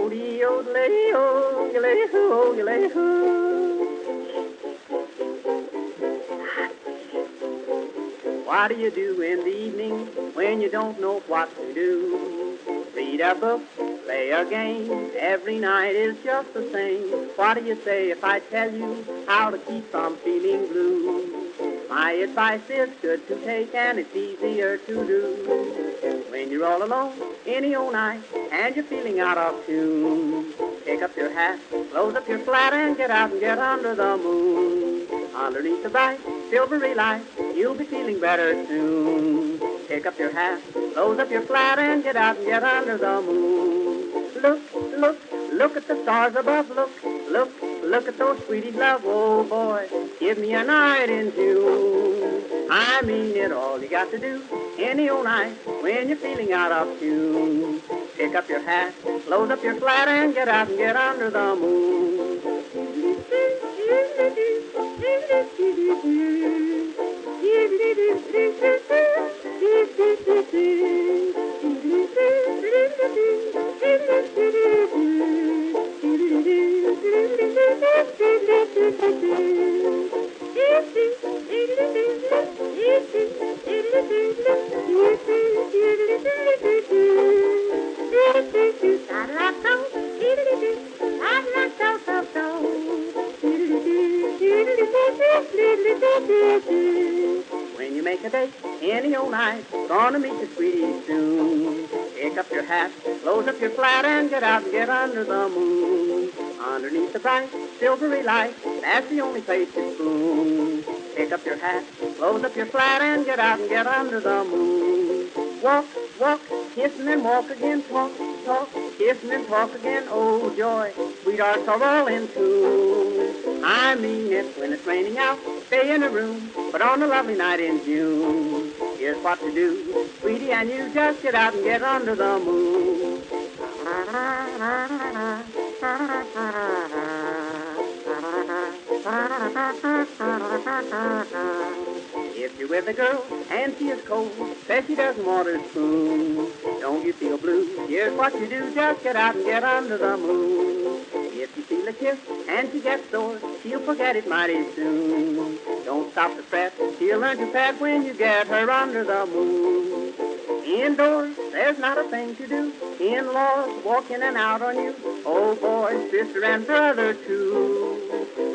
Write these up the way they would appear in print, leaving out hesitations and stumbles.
O-dee-o-lay-o, lay-ho, lay-ho. What do you do in the evening when you don't know what to do? Read a book, play a game, every night is just the same. What do you say if I tell you how to keep from feeling blue? My advice is good to take and it's easier to do. When you're all alone, any old night, and you're feeling out of tune, pick up your hat, close up your flat, and get out and get under the moon. Underneath the bright, silvery light, you'll be feeling better soon. Pick up your hat, close up your flat, and get out and get under the moon. Look, look, look at the stars above. Look, look, look at those sweeties love. Oh boy, give me a night in June. I mean it, all you got to do any old night when you're feeling out of tune. Pick up your hat, close up your flat, and get out and get under the moon. When you make a date any old night, gonna meet your sweetie soon. Pick up your hat, close up your flat, and get out and get under the moon. Underneath the bright, silvery light, that's the only place to spoon. Pick up your hat, close up your flat, and get out and get under the moon. Walk, walk, kissing and walk again, talk, talk, kissing and talk again, oh joy, sweethearts are all in tune. I mean it, when it's raining out, stay in a room, but on a lovely night in June, here's what to do, sweetie, and you just get out and get under the moon. If you're with a girl and she is cold, says she doesn't want her spoon, don't you feel blue? Here's what you do, just get out and get under the moon. If you feel a kiss and she gets sore, she'll forget it mighty soon. Don't stop to fret, she'll learn to pet when you get her under the moon. Indoors, there's not a thing to do. In-laws walk in and out on you. Oh boy, sister and brother too.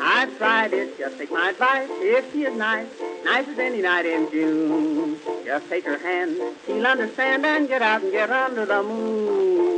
I've tried it, just take my advice. If she is nice, nice as any night in June, just take her hand, she'll understand, and get out and get under the moon.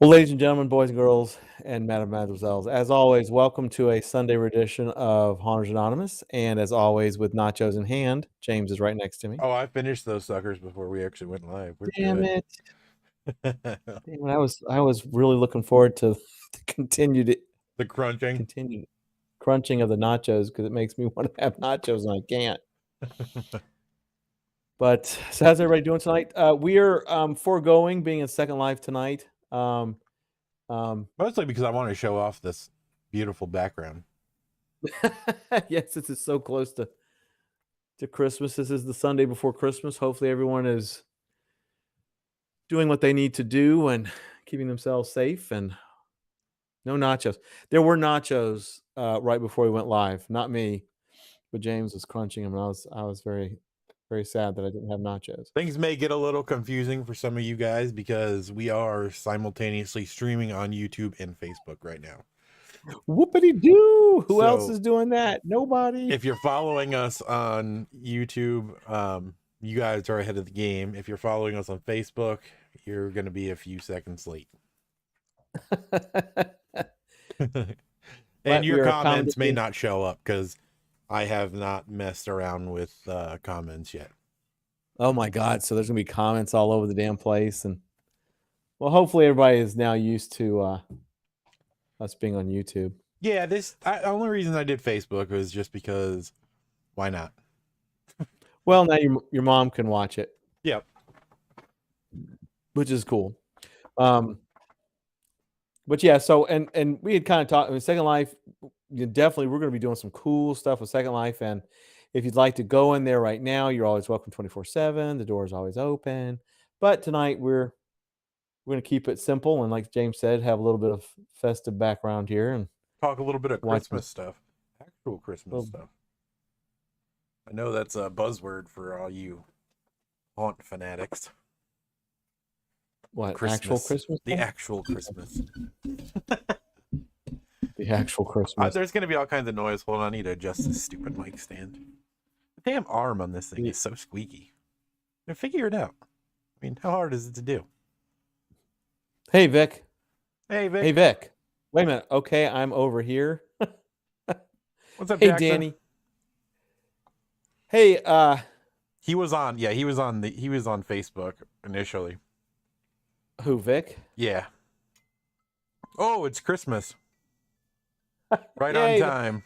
Well, ladies and gentlemen, boys and girls, and mademoiselles, as always, welcome to a Sunday edition of Haunters Anonymous. And as always, with nachos in hand, James is right next to me. Oh, I finished those suckers before we actually went live. We're Damn good. it! Damn it! I was really looking forward to the continued crunching of the nachos because it makes me want to have nachos and I can't. But so how's everybody doing tonight? We are foregoing being in Second Life tonight. Mostly because I want to show off this beautiful background. Yes, this is so close to Christmas. This is the Sunday before Christmas. Hopefully everyone is doing what they need to do and keeping themselves safe, and no nachos. There were nachos right before we went live. Not me, but James was crunching them, and I was very, very sad that I didn't have nachos. Things may get a little confusing for some of you guys because we are simultaneously streaming on YouTube and Facebook right now. Whoopity-doo! Who else is doing that? Nobody. If you're following us on YouTube, you guys are ahead of the game. If you're following us on Facebook, you're going to be a few seconds late. And your comments may not show up because I have not messed around with comments yet. Oh my God! So there's gonna be comments all over the damn place, and well, hopefully everybody is now used to us being on YouTube. Yeah, the only reason I did Facebook was just because why not? Well, now your mom can watch it, Yep. which is cool. But yeah, so and we had kind of talked. I mean, Second Life, definitely we're going to be doing some cool stuff with Second Life, and if you'd like to go in there right now, you're always welcome 24/7. The door is always open. But tonight we're going to keep it simple and, like James said, have a little bit of festive background here and Talk a little bit of watch Christmas stuff, actual Christmas Well- stuff. I know that's a buzzword for all you haunt fanatics. what Christmas. actual Christmas. The actual Christmas. The actual Christmas. There's going to be all kinds of noise. Hold on, I need to adjust this stupid mic stand. The damn arm on this thing is so squeaky. Now figure it out. I mean, how hard is it to do? Hey Vic. Hey, Vic. Hey Vic. Wait a minute. Okay, I'm over here. What's up, Hey Jackson? Danny. Hey, He was on. Yeah, he was on Facebook initially. who, Vic? Yeah. Oh, it's Christmas. Right Yay, on time.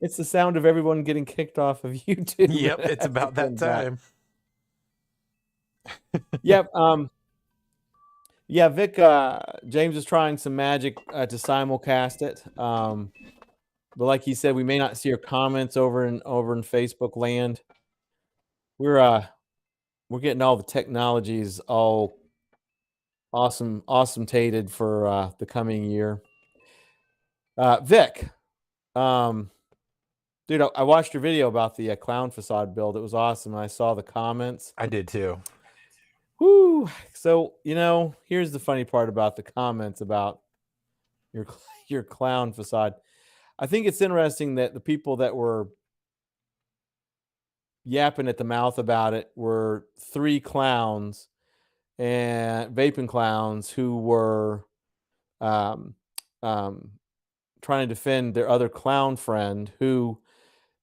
It's the sound of everyone getting kicked off of YouTube. Yep, it's about that time. Yep. Yeah, Vic. James is trying some magic to simulcast it. But like he said, we may not see your comments over in Facebook land. We're getting all the technologies all awesome-tated for the coming year. Vic, dude, I watched your video about the clown facade build. It was awesome. I saw the comments. I did too. Woo! So here's the funny part about the comments about your clown facade. I think it's interesting that the people that were yapping at the mouth about it were 3 clowns and vaping clowns who were um, trying to defend their other clown friend who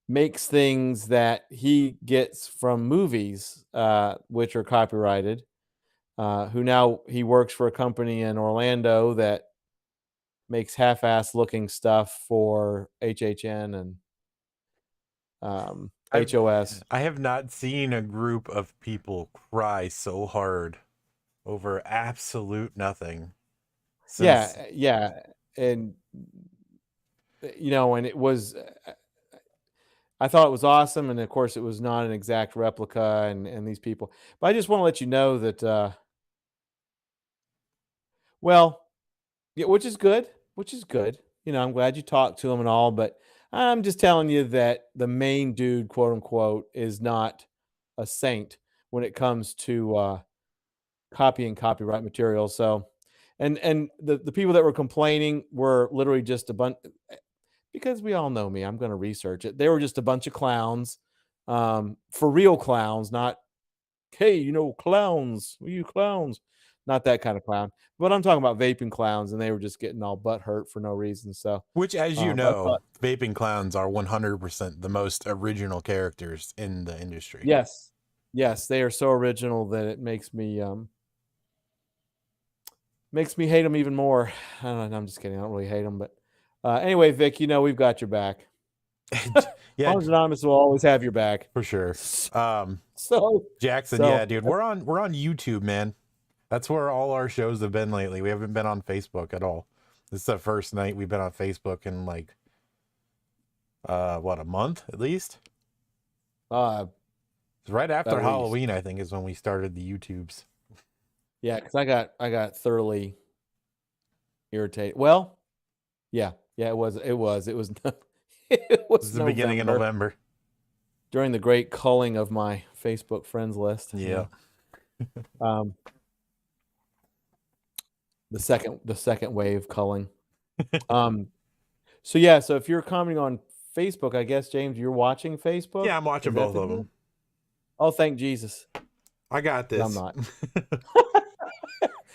makes things that he gets from movies, which are copyrighted. Who now he works for a company in Orlando that makes half-ass looking stuff for HHN and HOS. I have not seen a group of people cry so hard over absolute nothing. Yeah, and and it was. I thought it was awesome, and of course, it was not an exact replica, and these people. But I just want to let you know that, well, yeah, which is good. I'm glad you talked to him and all, but I'm just telling you that the main dude, quote unquote, is not a saint when it comes to copying copyright material. So, and the people that were complaining were literally just a bunch, because we all know me. I'm going to research it. They were just a bunch of clowns, for real clowns, not, hey, clowns, you clowns, not that kind of clown. But I'm talking about vaping clowns, and they were just getting all butt hurt for no reason. So, which, as you know, vaping clowns are 100% the most original characters in the industry. Yes, they are so original that it makes me hate them even more. I don't know, I'm just kidding. I don't really hate them, but anyway, Vic, we've got your back. Yeah, Clowns Anonymous will always have your back for sure. So Jackson, yeah, dude, we're on YouTube, man. That's where all our shows have been lately. We haven't been on Facebook at all. This is the first night we've been on Facebook in like a month at least. It's right after Halloween, I think, is when we started the YouTubes. Yeah, because I got thoroughly irritated. Well, yeah, it was it was it was the beginning of November during the great culling of my Facebook friends list. Yeah. The second wave culling. So if you're commenting on Facebook, I guess, James, you're watching Facebook? Yeah, I'm watching both of them. Oh, thank Jesus. I got this. I'm not.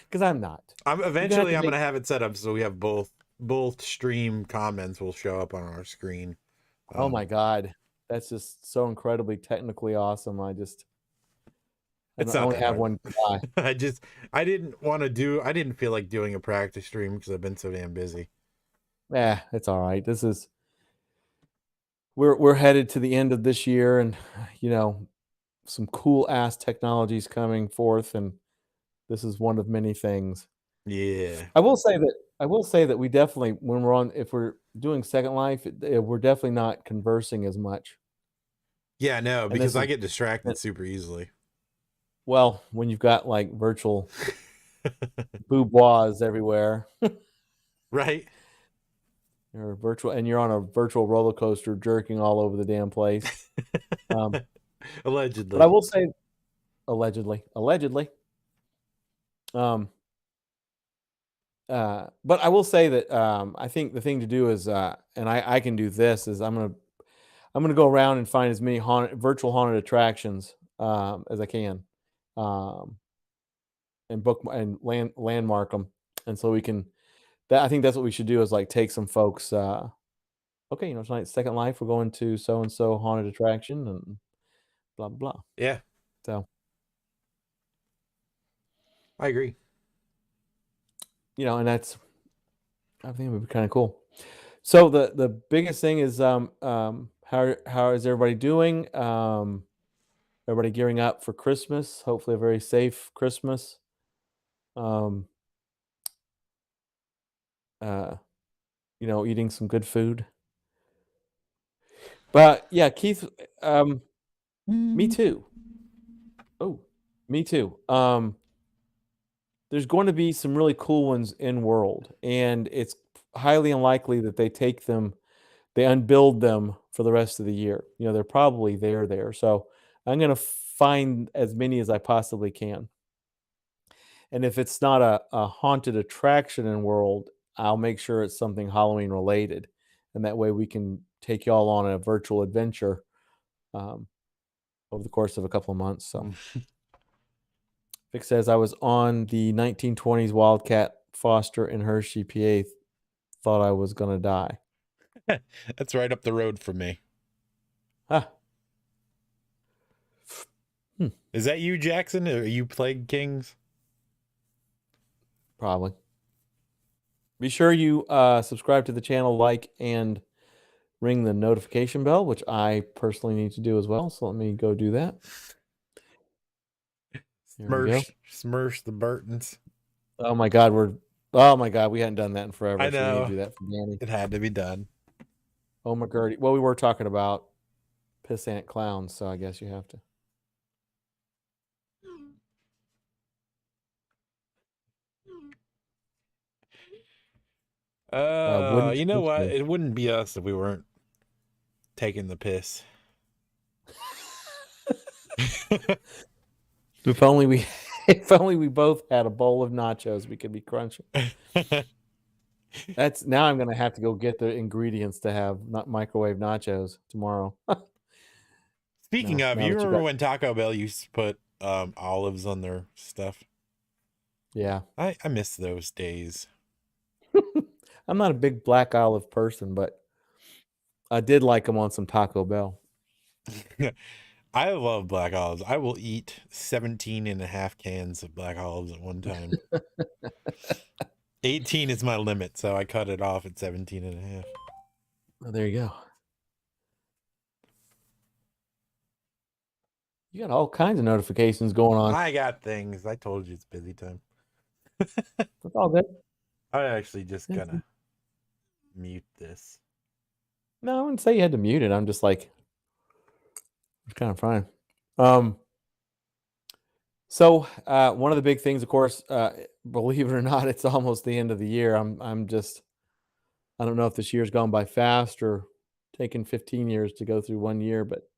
Because I'm not. I'm going to have it set up so we have both stream comments will show up on our screen. Oh my God. that's just so incredibly technically awesome. I It's not only that have hard. one guy. I didn't feel like doing a practice stream because I've been so damn busy. Yeah, it's all right. We're headed to the end of this year, and some cool ass technologies coming forth, and this is one of many things. Yeah. I will say that we definitely, when if we're doing Second Life, we're definitely not conversing as much. Yeah, no, And because this I is get distracted super easily. well, when you've got like virtual boudoirs everywhere, Right? and you're on a virtual roller coaster jerking all over the damn place. But Allegedly. I will say, allegedly. But I will say that I think the thing to do is, and I can do this, is I'm gonna go around and find as many virtual haunted attractions as I can, um, and book and landmark them, and so we can. I think that's what we should do, is like take some folks. Okay, tonight's Second Life, we're going to so and so haunted attraction and blah blah blah. Yeah, So I agree. and I think it would be kind of cool. So the biggest thing is how is everybody doing? Everybody gearing up for Christmas. Hopefully a very safe Christmas. Um, eating some good food. But yeah, Keith, me too. Oh, me too. There's going to be some really cool ones in world, and it's highly unlikely that they unbuild them for the rest of the year. They're probably there. So I'm going to find as many as I possibly can. And if it's not a haunted attraction in world, I'll make sure it's something Halloween related. And that way we can take y'all on a virtual adventure over the course of a couple of months. So Vic says, I was on the 1920s Wildcat Foster in Hershey, PA. Thought I was going to die. That's right up the road from me. Huh. Is that you, Jackson? Are you Plague Kings? Probably. Be sure you subscribe to the channel, like, and ring the notification bell, which I personally need to do as well. So let me go do that. Smirsh the Burtons. Oh my God, we hadn't done that in forever. I know. So we need to do that for Danny. It had to be done. Oh my God. Well, we were talking about pissant clowns, so I guess you have to. You know what? It wouldn't be us if we weren't taking the piss. If only we both had a bowl of nachos, we could be crunching. Now I'm gonna have to go get the ingredients to have not microwave nachos tomorrow. Speaking of, you remember when Taco Bell used to put olives on their stuff? Yeah, I miss those days. I'm not a big black olive person, but I did like them on some Taco Bell. I love black olives. I will eat 17 and a half cans of black olives at one time. 18 is my limit, so I cut it off at 17 and a half. Oh, there you go. You got all kinds of notifications going on. I got things. I told you it's busy time. That's all good. I actually just gonna mute this. No, I wouldn't say you had to mute it. I'm just like, it's kind of fine. So one of the big things, of course, believe it or not, it's almost the end of the year. I don't know if this year's gone by fast or taken 15 years to go through 1 year, but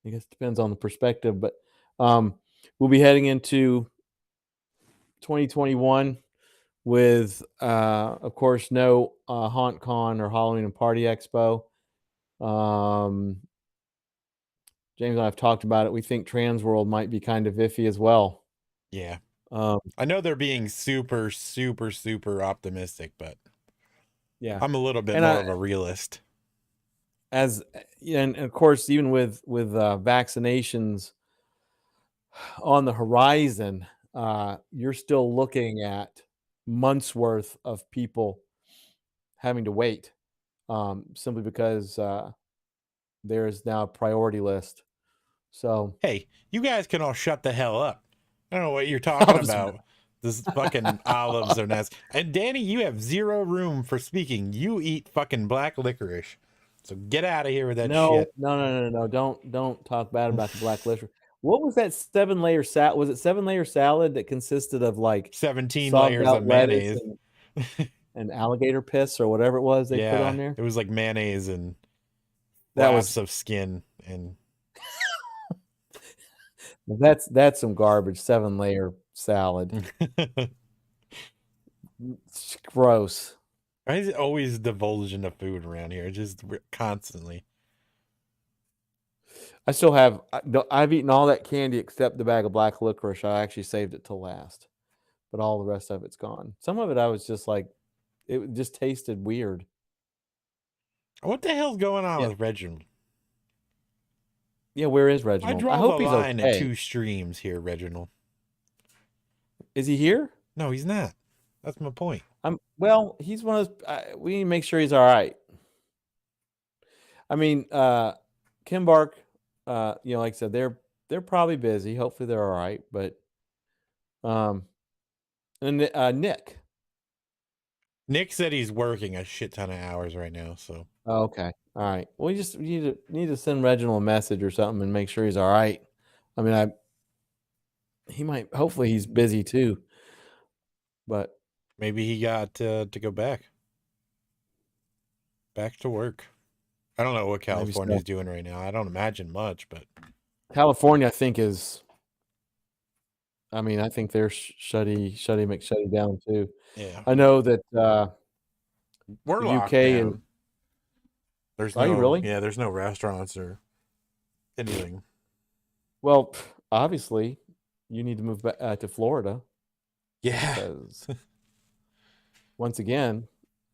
I guess it depends on the perspective. But we'll be heading into 2021 with, of course, no HauntCon or Halloween and Party Expo. James and I have talked about it. We think Trans World might be kind of iffy as well. Yeah. I know they're being super, super, super optimistic, but yeah, I'm a little bit more of a realist. and of course, even with vaccinations on the horizon, you're still looking at months worth of people having to wait, simply because there is now a priority list. So Hey, you guys can all shut the hell up. I don't know what you're I'll talking just about. This fucking olives are nasty. And Danny, you have zero room for speaking. You eat fucking black licorice. So get out of here with that no, shit. no. Don't talk bad about the black liquor. What was that 7-layer salad? Was it 7-layer salad that consisted of like 17 sogged layers of out lettuce mayonnaise. and alligator piss or whatever it was they put on Yeah, there? it was like mayonnaise and That flaps was of skin and that's some garbage. 7-layer salad. It's gross. why is it always divulging the food around here? Just constantly. I still have. I've eaten all that candy except the bag of black licorice. I actually saved it till last, but all the rest of it's gone. Some of it I was just like, it just tasted weird. What the hell's going on Yeah, with Reginald? yeah. Where is I Reginald? I draw the hope he's line at okay. 2 streams here, Reginald. Is he here? No, he's not. That's my point. Well, he's one of those. We need to make sure he's all right. I mean, Kim Bark. Like I said, they're probably busy. Hopefully, they're all right. But and Nick. Nick said he's working a shit ton of hours right now, so Oh, okay. All right. Well, you just need to send Reginald a message or something and make sure he's all right. I mean, he might. Hopefully, he's busy too. But maybe he got to go back to work. I don't know what maybe California's so. doing right now. I don't imagine much, but California, I think is. I mean, I think they're shutty McShutty down too. yeah, I know that we're the locked UK is. down. There's Are you no, really? yeah, there's no restaurants or anything. Well, obviously, you need to move back to Florida Yeah, because once again,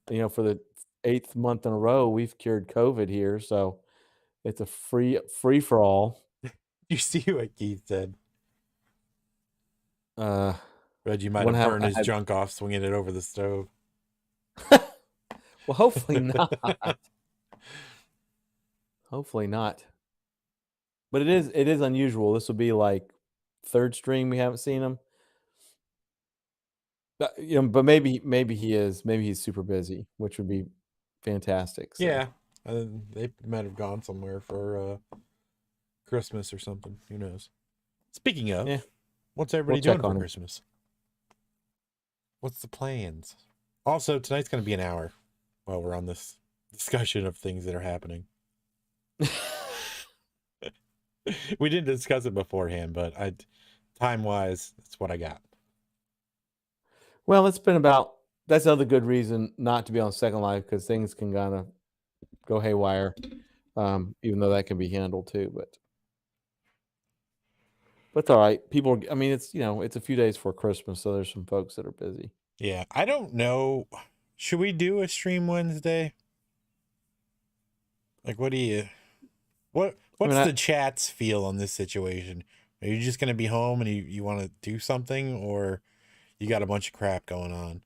for the 8th month in a row, we've cured COVID here, so it's a free for all. you see what Keith said. Reggie might One have have burned I his had, junk off swinging it over the stove. well, hopefully not. Hopefully not. But it is unusual. This will be like 3rd stream we haven't seen him. But maybe he's super busy, which would be fantastic. So. Yeah, they might have gone somewhere for Christmas or something. Who knows? Speaking of, Yeah, what's everybody we'll check doing for on him. Christmas? What's the plans? Also, tonight's going to be an hour while we're on this discussion of things that are happening. We didn't discuss it beforehand, but time-wise, that's what I got. Well, it's been about. That's another good reason not to be on Second Life because things can kind of go haywire, even though that can be handled too. But it's all right. People, I mean, it's it's a few days before Christmas, so there's some folks that are busy. Yeah, I don't know. Should we do a stream Wednesday? Like, what do you? What's the chat's feel on this situation? Are you just gonna be home and you want to do something, or you got a bunch of crap going on?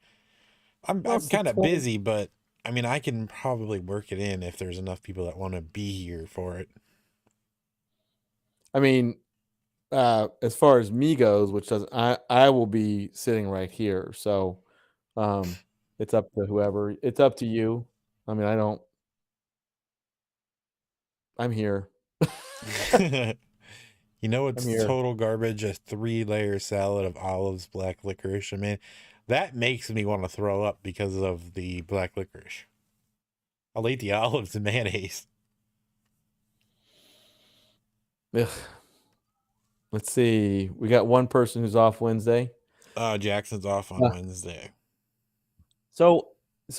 I'm kind of busy, but I mean, I can probably work it in if there's enough people that want to be here for it. I mean, as far as me goes, which does I will be sitting right here, so it's up to whoever. It's up to you. I mean, I'm here. You know, it's I'm here. total garbage. A 3-layer salad of olives, black licorice. I mean, that makes me want to throw up because of the black licorice. I'll eat the olives and mayonnaise. Ugh. Let's see. We got one person who's off Wednesday. Jackson's off on Wednesday. So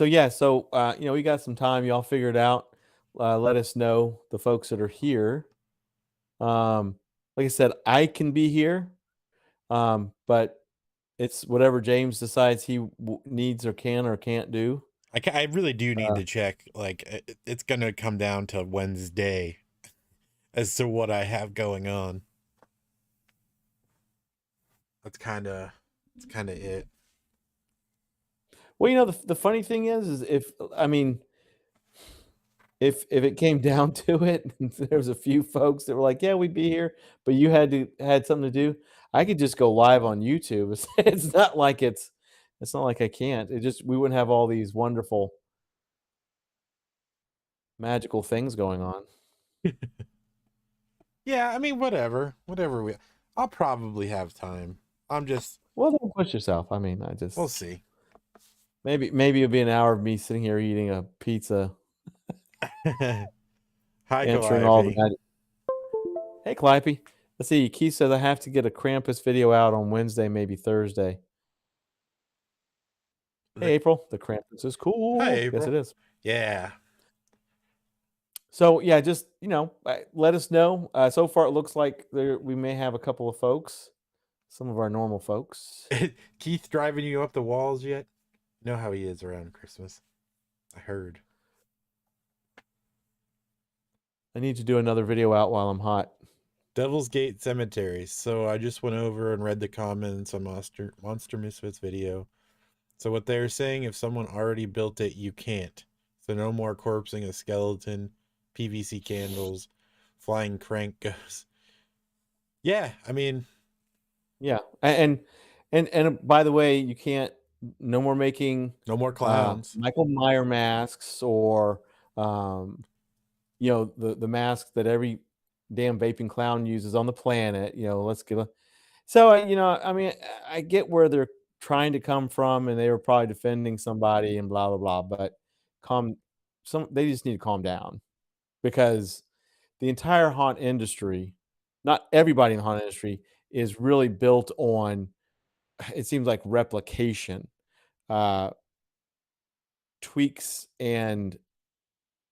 yeah. So we got some time. Y'all figure it out. Let us know, the folks that are here. Like I said, I can be here, but it's whatever James decides he needs or can or can't do. I really do need to check. Like, it's gonna come down to Wednesday as to what I have going on. That's kind of it. Well, you know, the funny thing is if I mean, if it came down to it, and there was a few folks that were like, "Yeah, we'd be here," but you had something to do, I could just go live on YouTube. It's not like I can't. It just we wouldn't have all these wonderful magical things going on. Yeah, I mean, whatever. I'll probably have time. I'm just, Well, don't push yourself. I mean, we'll see. maybe it'll be an hour of me sitting here eating a pizza, Hi, answering all the Calliope. magic. Hey, Clippy. Let's see. Keith says I have to get a Krampus video out on Wednesday, maybe Thursday. Hey, April. The Krampus is cool. Hi, Yes, April. it is. Yeah. So yeah, just let us know. So far, it looks like we may have a couple of folks, some of our normal folks. Keith driving you up the walls yet? You know how he is around Christmas. I heard. I need to do another video out while I'm hot. Devil's Gate Cemetery. So I just went over and read the comments on Monster Misfits video. So what they're saying, if someone already built it, you can't. So no more corpsing a skeleton, PVC candles, flying crank ghosts. Yeah, I mean, Yeah, and by the way, you can't. No more making no more clowns. Michael Meyer masks or the mask that every damn vaping clown uses on the planet. Let's get a. So I mean, I get where they're trying to come from, and they were probably defending somebody and blah blah blah. But they just need to calm down because the entire haunt industry, not everybody in the haunt industry, is really built on. It seems like replication, uh, tweaks, and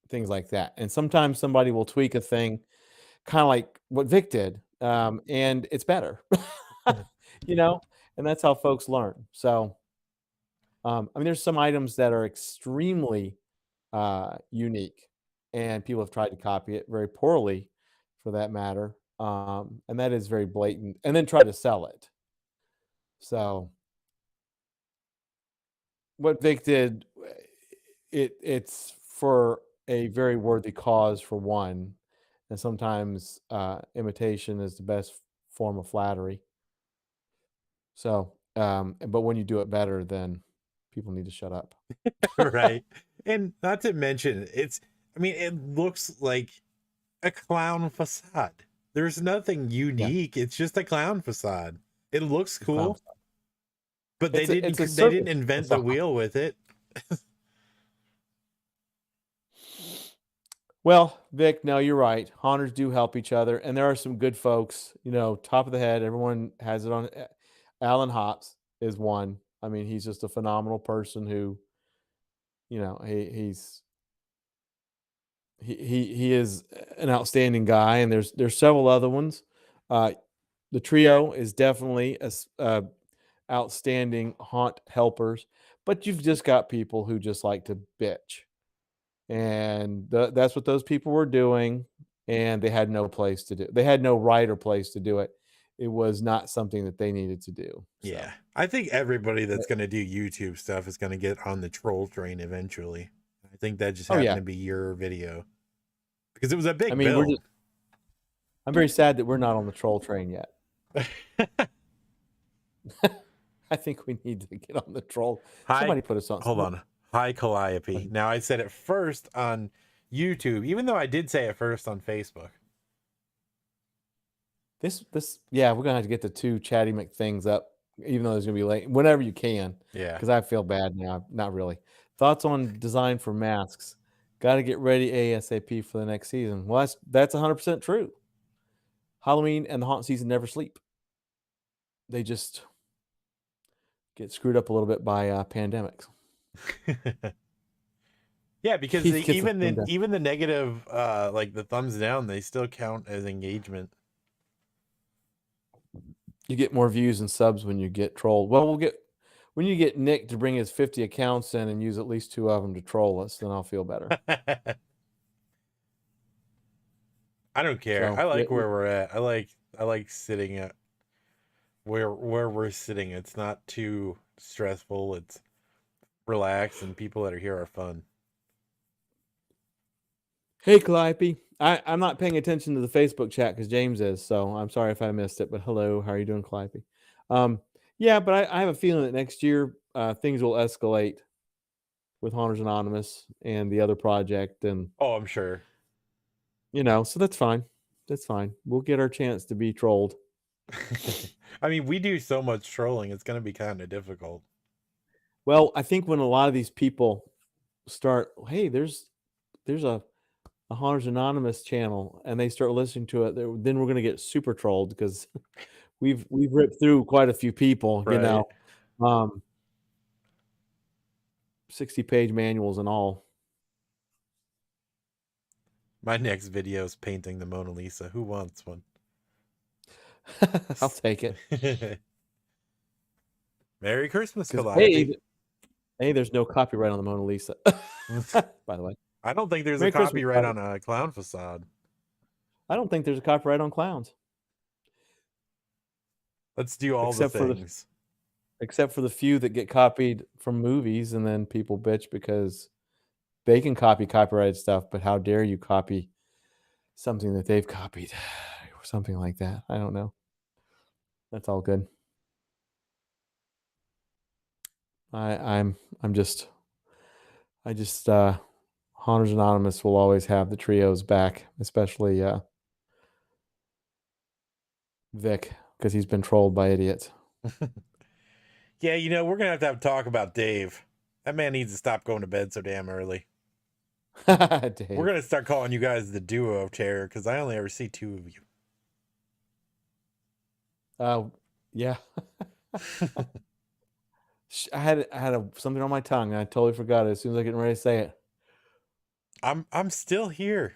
things like that. And sometimes somebody will tweak a thing, kind of like what Vic did, and it's better. you know, and that's how folks learn. So, I mean, there's some items that are extremely unique, and people have tried to copy it very poorly, for that matter, and that is very blatant. And then try to sell it. So, what Vic did, it's for a very worthy cause, for one, and sometimes imitation is the best form of flattery. So, but when you do it better, then people need to shut up. Right. And not to mention, I mean, it looks like a clown facade. There's nothing Yeah, unique. It's just a clown facade. It looks it's clown cool, but they It's a they didn't circus invent the facade. wheel with it. Well, Vic, no, you're right. Haunters do help each other, and there are some good folks. Top of the head, everyone has it on. Alan Hops is one. I mean, he's just a phenomenal person who, he is an outstanding guy, and there's several other ones. The trio is definitely outstanding haunt helpers, but you've just got people who just like to bitch, and that's what those people were doing, and they had no place to do. They had no right or place to do it. It was not something that they needed to do. So. Yeah. I think everybody that's going to do YouTube stuff is going to get on the troll train eventually. I think that just Oh happened yeah. to be your video because it was a I big mean, build. I'm very sad that we're not on the troll train yet. I think we need to get on the troll. Somebody put us on. Hold on. Hi, Calliope. Now, I said it first on YouTube, even though I did say it first on Facebook. Yeah, we're gonna have to get the two Chatty McThings up, even though there's gonna be late. Whenever you can, Yeah. because I feel bad now. Not really. Thoughts on design for masks? Got to get ready ASAP for the next season. Well, that's 100% true. Halloween and the haunt season never sleep. They just get screwed up a little bit by pandemics. Yeah, because even the negative, like the thumbs down, they still count as engagement. You get more views and subs when you get trolled. Well, when you get Nick to bring his 50 accounts in and use at least 2 of them to troll us, then I'll feel better. I don't care. So, I like yeah, where we're at. I like sitting at where we're sitting. It's not too stressful. It's relaxed, and people that are here are fun. Hey, Calliope. I'm not paying attention to the Facebook chat because James is, so I'm sorry if I missed it. But hello, how are you doing, Calliope? Yeah, but I have a feeling that next year things will escalate with Haunters Anonymous and the other project, and Oh, I'm sure. so that's fine. That's fine. We'll get our chance to be trolled. I mean, we do so much trolling; it's going to be kind of difficult. Well, I think when a lot of these people start, hey, there's a Haunters Anonymous channel, and they start listening to it, then we're going to get super trolled because we've ripped through quite a few people, Right. 60-page manuals and all. My next video is painting the Mona Lisa. Who wants one? I'll take it. Merry Christmas, Because Calliope. there's no copyright on the Mona Lisa. By the way, I don't think there's Merry a Christmas, copyright buddy. on a clown facade. I don't think there's a copyright on clowns. Let's do all the things. Except for the few that get copied from movies, and then people bitch because they can copy copyrighted stuff, but how dare you copy something that they've copied or something like that. I don't know. That's all good. I just Haunters Anonymous will always have the trios back, especially Vic, because he's been trolled by idiots. Yeah, we're going to have talk about Dave. That man needs to stop going to bed so damn early. Dave. We're going to start calling you guys the duo of terror because I only ever see 2 of you. Yeah. I had something on my tongue and I totally forgot it as soon as I get ready to say it. I'm still here.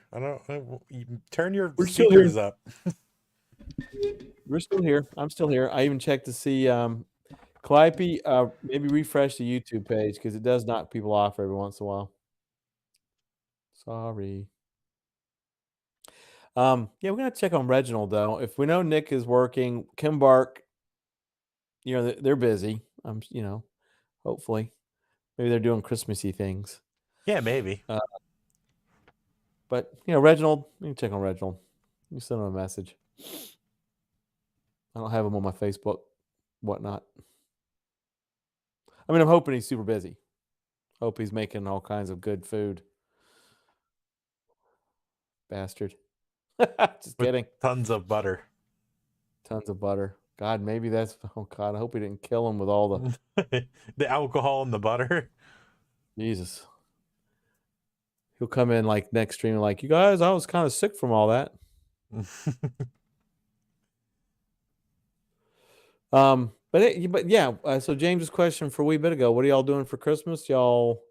Turn your We're speakers up. We're still here. I'm still here. I even checked to see Calliope, maybe refresh the YouTube page because it does knock people off every once in a while. Sorry. Yeah, we're gonna check on Reginald though. If we know Nick is working, Kim Bark, they're busy. Hopefully, maybe they're doing Christmassy things. Yeah, maybe. But Reginald, you can check on Reginald. You send him a message. I don't have him on my Facebook, whatnot. I mean, I'm hoping he's super busy. Hope he's making all kinds of good food. Bastard. Just kidding. Tons of butter. Tons of butter. God, maybe that's. Oh God, I hope we didn't kill him with all the the alcohol and the butter. Jesus. He'll come in like next stream like, you guys, I was kind of sick from all that. But yeah. So James's question for a wee bit ago: what are y'all doing for Christmas? Y'all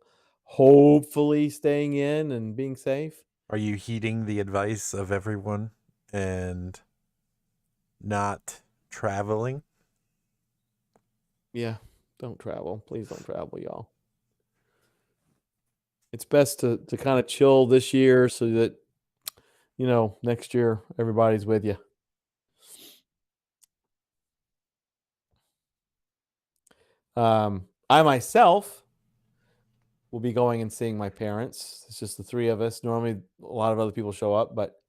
hopefully staying in and being safe. Are you heeding the advice of everyone and not traveling? Yeah, don't travel. Please don't travel, y'all. It's best to kind of chill this year so that next year everybody's with you. I myself will be going and seeing my parents. It's just the 3 of us. Normally a lot of other people show up, but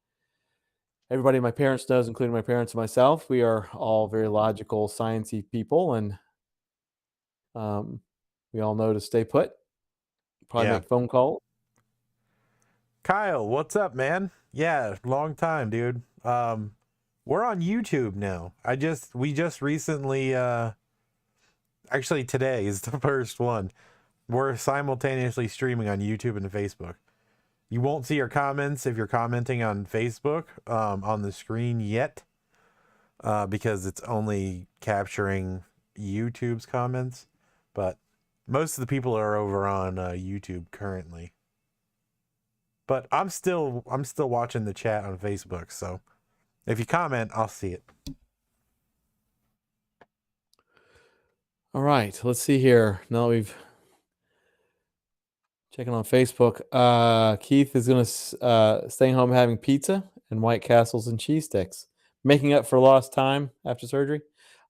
everybody my parents knows, including my parents and myself, we are all very logical, sciencey people, and we all know to stay put. Probably make phone calls. Kyle, what's up, man? Yeah, long time, dude. We're on YouTube now. We just recently actually today is the first one. We're simultaneously streaming on YouTube and Facebook. You won't see your comments if you're commenting on Facebook on the screen yet because it's only capturing YouTube's comments, but most of the people are over on YouTube currently. But I'm still watching the chat on Facebook, so if you comment, I'll see it. All right, let's see here. Now that we've checking on Facebook. Keith is gonna staying home having pizza and White Castles and cheese sticks, making up for lost time after surgery.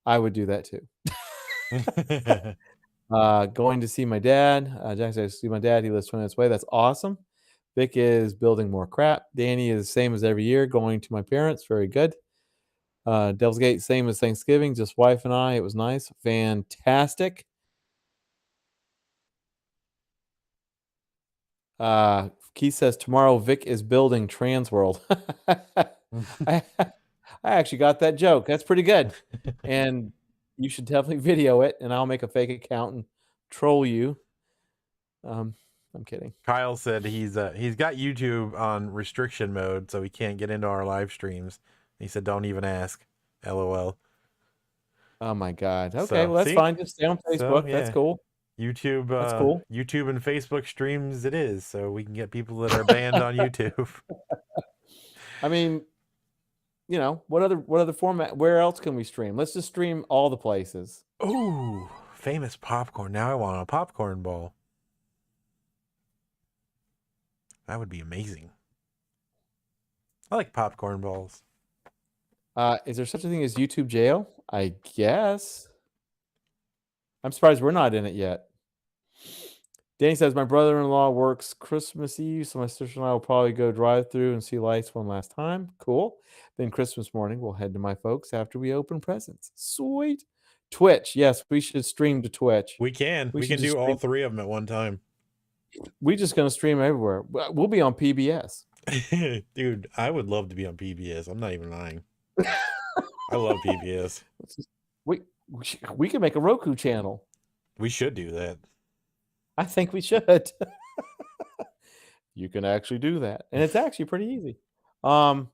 I would do that too. Going to see my dad. Jackson, I see my dad. He lives 20 minutes away. That's awesome. Vic is building more crap. Danny is the same as every year, going to my parents. Very good. Devil's Gate, same as Thanksgiving, just wife and I. It was nice. Fantastic. Keith says tomorrow Vic is building Trans World. I, I actually got that joke. That's pretty good. And you should definitely video it, and I'll make a fake account and troll you. I'm kidding. Kyle said he's got YouTube on restriction mode, so he can't get into our live streams. He said, "Don't even ask." LOL. Oh my God. Okay, So, well that's see? fine. Just stay on Facebook. So, That's yeah. cool. YouTube, That's cool. YouTube and Facebook streams it is, so we can get people that are banned on YouTube. I mean, you know, what other format? Where else can we stream? Let's just stream all the places. Ooh, famous popcorn. Now I want a popcorn ball. That would be amazing. I like popcorn balls. Is there such a thing as YouTube jail? I guess. I'm surprised we're not in it yet. Danny says, my brother-in-law works Christmas Eve, so my sister and I will probably go drive through and see lights one last time. Cool. Then Christmas morning, we'll head to my folks after we open presents. Sweet. Twitch. Yes, we should stream to Twitch. We can. We can should just do all stream- three of them at one time. We're just going to stream everywhere. We'll be on PBS. Dude, I would love to be on PBS. I'm not even lying. I love PBS. We can make a Roku channel. We should do that. I think we should. You can actually do that. And it's actually pretty easy. Let's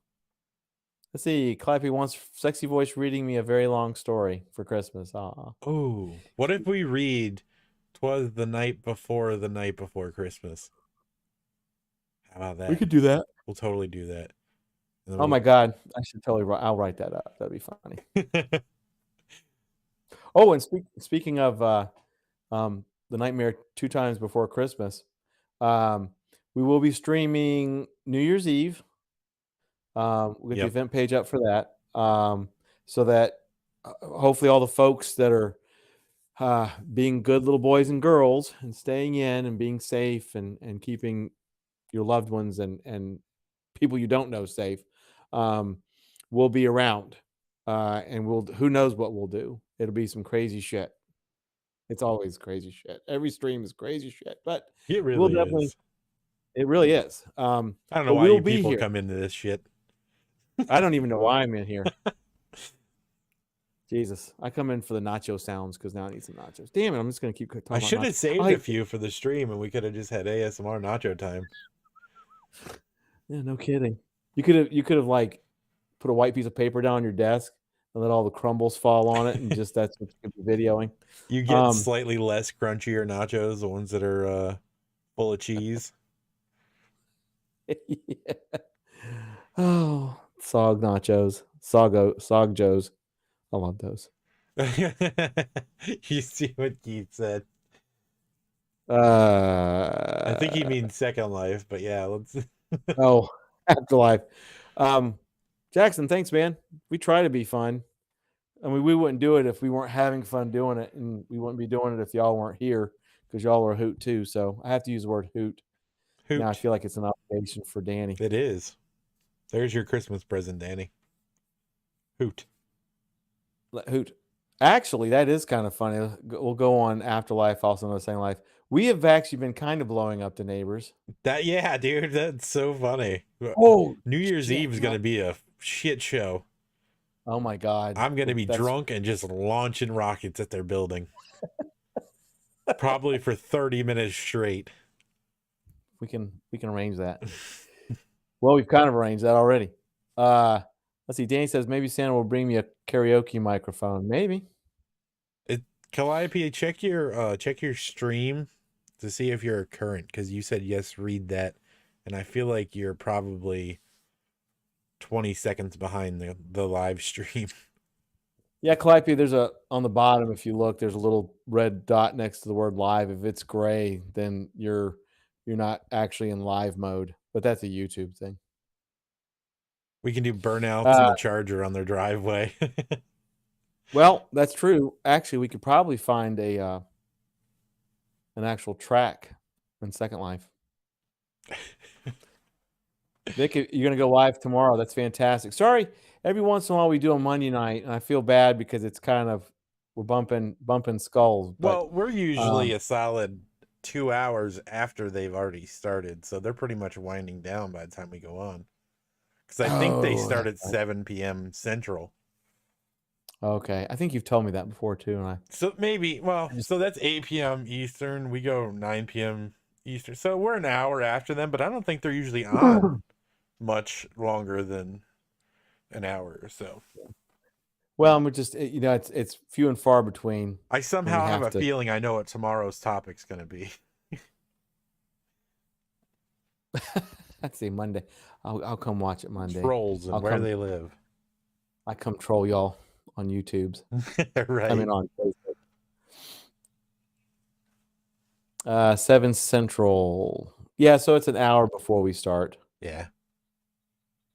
see. Clappy wants sexy voice reading me a very long story for Christmas. Oh, what if we read "'Twas the night before Christmas"? How about that? We could do that. We'll totally do that. Oh my God. I should totally I'll write that up. That'd be funny. Oh, and speaking of the Nightmare 2 times before Christmas, we will be streaming New Year's Eve. We'll get the event page up for that, so that hopefully all the folks that are being good little boys and girls and staying in and being safe and keeping your loved ones and people you don't know safe will be around, and who knows what we'll do. It'll be some crazy shit. It's always crazy shit. Every stream is crazy shit, but it really is. It really is. I don't know why you people come into this shit. I don't even know why I'm in here. Jesus, I come in for the nacho sounds because now I need some nachos. Damn it, I'm just gonna keep talking. I should have saved a few for the stream, and we could have just had ASMR nacho time. Yeah, no kidding. You could have like put a white piece of paper down on your desk and let all the crumbles fall on it, and just that's what you could be videoing. You get slightly less crunchier nachos, the ones that are full of cheese. Yeah. Oh, sog nachos, sog joes. I love those. You see what Keith said. I think he means Second Life, but yeah, let's. Oh, Afterlife. Jackson, thanks, man. We try to be fun. I mean, we wouldn't do it if we weren't having fun doing it, and we wouldn't be doing it if y'all weren't here, because y'all are a hoot too. So I have to use the word hoot. Now I feel like it's an obligation for Danny. It is. There's your Christmas present, Danny. Hoot. Hoot. Actually, that is kind of funny. We'll go on Afterlife, also known as Second Life. We have actually been kind of blowing up the neighbors. Yeah, dude, that's so funny. Oh, New Year's Eve is going to be a shit show. Oh my God. I'm going to be drunk and just launching rockets at their building. Probably for 30 minutes straight. We can arrange that. Well, we've kind of arranged that already. Let's see. Danny says maybe Santa will bring me a karaoke microphone. Maybe. Calliope, check your stream to see if you're current, because you said yes, read that, and I feel like you're probably 20 seconds behind the live stream. Yeah, Calliope, there's on the bottom, if you look, there's a little red dot next to the word live. If it's gray, then you're not actually in live mode, but that's a YouTube thing. We can do burnouts in the Charger on their driveway. Well, that's true. Actually, we could probably find an actual track in Second Life. Vic, you're going to go live tomorrow. That's fantastic. Sorry, every once in a while we do a Monday night, and I feel bad because it's kind of we're bumping skulls. But, well, we're usually a solid 2 hours after they've already started, so they're pretty much winding down by the time we go on. Because I think they start at 7 p.m. Central. Okay, I think you've told me that before too, and so maybe so that's 8 p.m. Eastern. We go 9 p.m. Eastern, so we're an hour after them. But I don't think they're usually on much longer than an hour or so. Well, we're just it's few and far between. I somehow have a feeling I know what tomorrow's topic's going to be. Let's see, Monday. I'll come watch it Monday. Trolls and where they live. I come troll y'all on YouTube's. Right. I mean on Facebook. 7 Central. Yeah, so it's an hour before we start. Yeah.